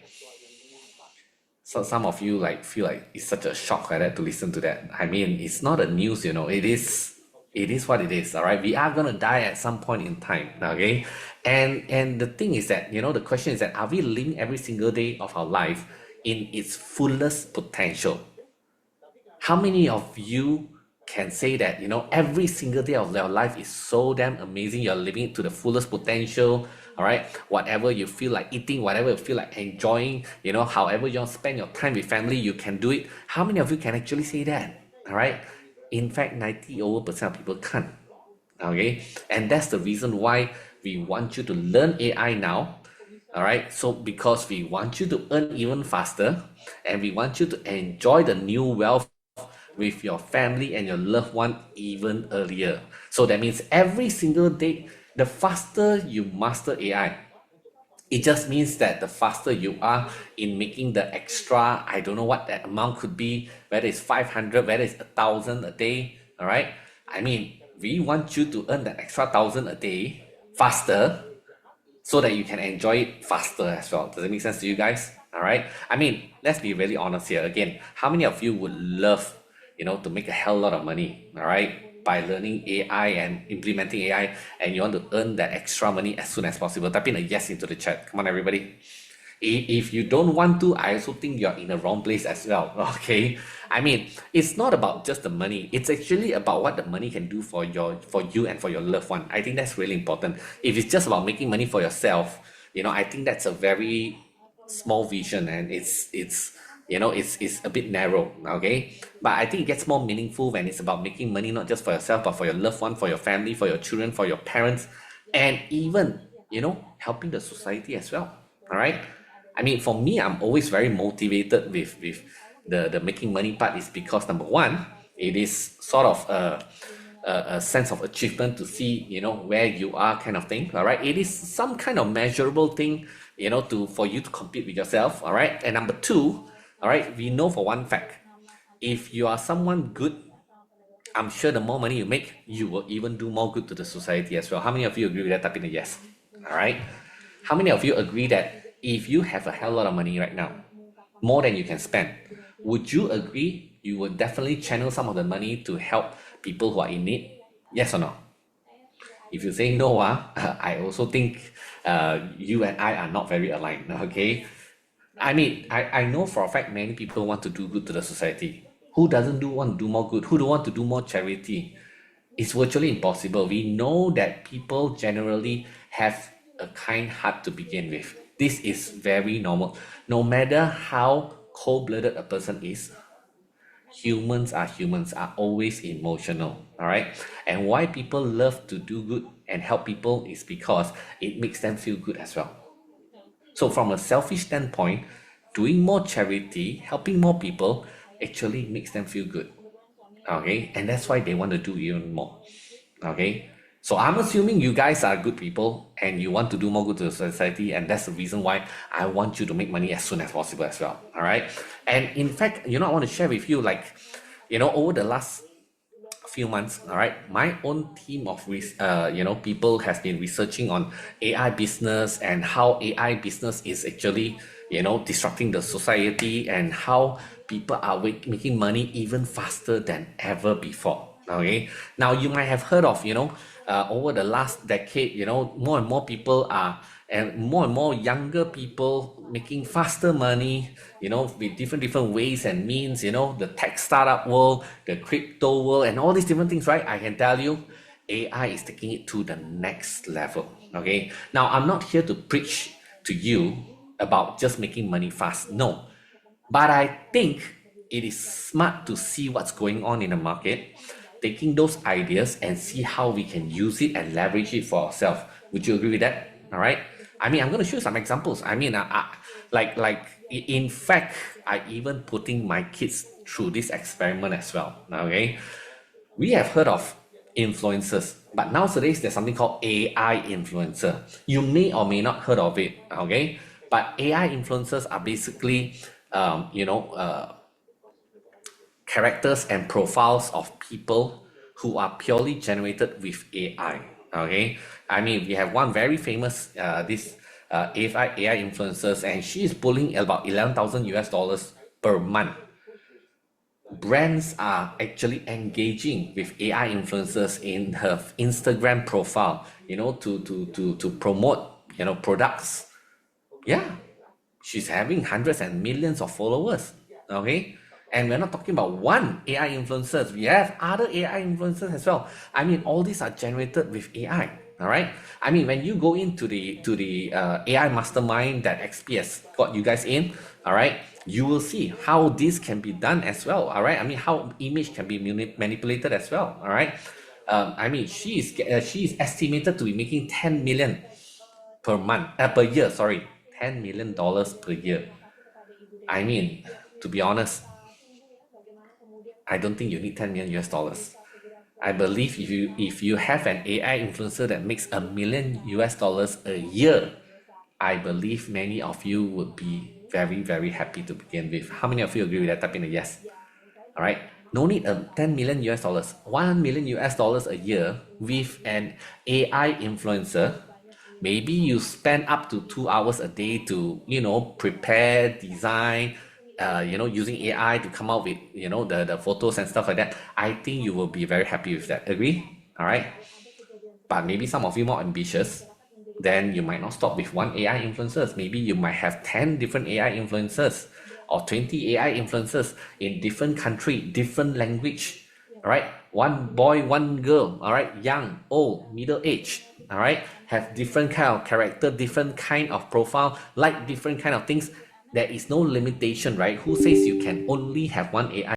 So some of you feel like it's such a shock like that to listen to that. I mean, it's not a news, it is It is what it is, all right? We are going to die at some point in time, okay? And the thing is that, the question is that, are we living every single day of our life in its fullest potential? How many of you can say that, every single day of your life is so damn amazing, you're living it to the fullest potential, all right? Whatever you feel like eating, whatever you feel like enjoying, however you want to spend your time with family, you can do it. How many of you can actually say that, all right? In fact, 90 over percent of people can't, okay? And that's the reason why we want you to learn AI now, all right? So because we want you to earn even faster, and we want you to enjoy the new wealth with your family and your loved one even earlier. So that means every single day, the faster you master AI, it just means that the faster you are in making the extra, I don't know what that amount could be, whether it's 500, whether it's 1,000 a day, all right? I mean, we want you to earn that extra 1,000 a day faster, so that you can enjoy it faster as well. Does it make sense to you guys? All right. I mean, let's be really honest here. Again, how many of you would love, to make a hell lot of money, all right, by learning AI and implementing AI, and you want to earn that extra money as soon as possible? Type in a yes into the chat. Come on, everybody. If you don't want to, I also think you're in the wrong place as well. Okay, I mean, it's not about just the money. It's actually about what the money can do for you and for your loved one. I think that's really important. If it's just about making money for yourself, I think that's a very small vision, and it's a bit narrow. Okay, but I think it gets more meaningful when it's about making money not just for yourself, but for your loved one, for your family, for your children, for your parents, and even helping the society as well. All right. I mean, for me, I'm always very motivated with the making money part, is because number one, it is sort of a sense of achievement to see, where you are, kind of thing. All right. It is some kind of measurable thing, for you to compete with yourself. All right. And number two, all right, we know for one fact, if you are someone good, I'm sure the more money you make, you will even do more good to the society as well. How many of you agree with that? Type in a yes. All right. How many of you agree that if you have a hell lot of money right now, more than you can spend, would you agree you would definitely channel some of the money to help people who are in need? Yes or no? If you say no, I also think you and I are not very aligned. Okay. I mean, I know for a fact many people want to do good to the society. Who doesn't want to do more good? Who don't want to do more charity? It's virtually impossible. We know that people generally have a kind heart to begin with. This is very normal. No matter how cold-blooded a person is, humans are always emotional. All right. And why people love to do good and help people is because it makes them feel good as well. So from a selfish standpoint, doing more charity, helping more people actually makes them feel good. Okay. And that's why they want to do even more. Okay. So I'm assuming you guys are good people and you want to do more good to the society, and that's the reason why I want you to make money as soon as possible as well. All right. And in fact, I want to share with you, like, over the last few months, all right, my own team of people has been researching on AI business, and how AI business is actually disrupting the society, and how people are making money even faster than ever before. Okay, now you might have heard of over the last decade, more and more people are, and more younger people making faster money, with different ways and means, the tech startup world, the crypto world, and all these different things, right? I can tell you, AI is taking it to the next level. Okay, now I'm not here to preach to you about just making money fast. No, but I think it is smart to see what's going on in the market, taking those ideas and see how we can use it and leverage it for ourselves. Would you agree with that? All right. I mean, I'm going to show some examples. I mean, in fact, I even putting my kids through this experiment as well. Okay. We have heard of influencers, but nowadays there's something called AI influencer. You may or may not heard of it, okay? But AI influencers are basically, characters and profiles of people who are purely generated with AI. Okay, I mean, we have one very famous this AI influencers, and she is pulling about 11,000 US dollars per month. brands are actually engaging with AI influencers in her Instagram profile, to promote, products. Yeah, she's having hundreds and millions of followers. Okay. And we're not talking about one AI influencers. We have other AI influencers as well. I mean, all these are generated with AI. All right. I mean, when you go into the AI mastermind that XP has got you guys in, all right, you will see how this can be done as well. All right. I mean, how image can be manipulated as well. All right. I mean, she is estimated to be making 10 million per year. Sorry, $10 million per year. I mean, to be honest, I don't think you need 10 million US dollars. I believe if you have an AI influencer that makes $1 million US a year, I believe many of you would be very, very happy to begin with. How many of you agree with that? Type in a yes. All right. No need a 10 million US dollars, 1 million US dollars a year with an AI influencer. Maybe you spend up to 2 hours a day to, prepare, design, using AI to come out with, the photos and stuff like that. I think you will be very happy with that. Agree? All right. But maybe some of you more ambitious, then you might not stop with one AI influencers. Maybe you might have 10 different AI influencers or 20 AI influencers in different country, different language. All right. One boy, one girl. All right. Young, old, middle age. All right. Have different kind of character, different kind of profile, like different kind of things. There is no limitation, right? Who says you can only have one AI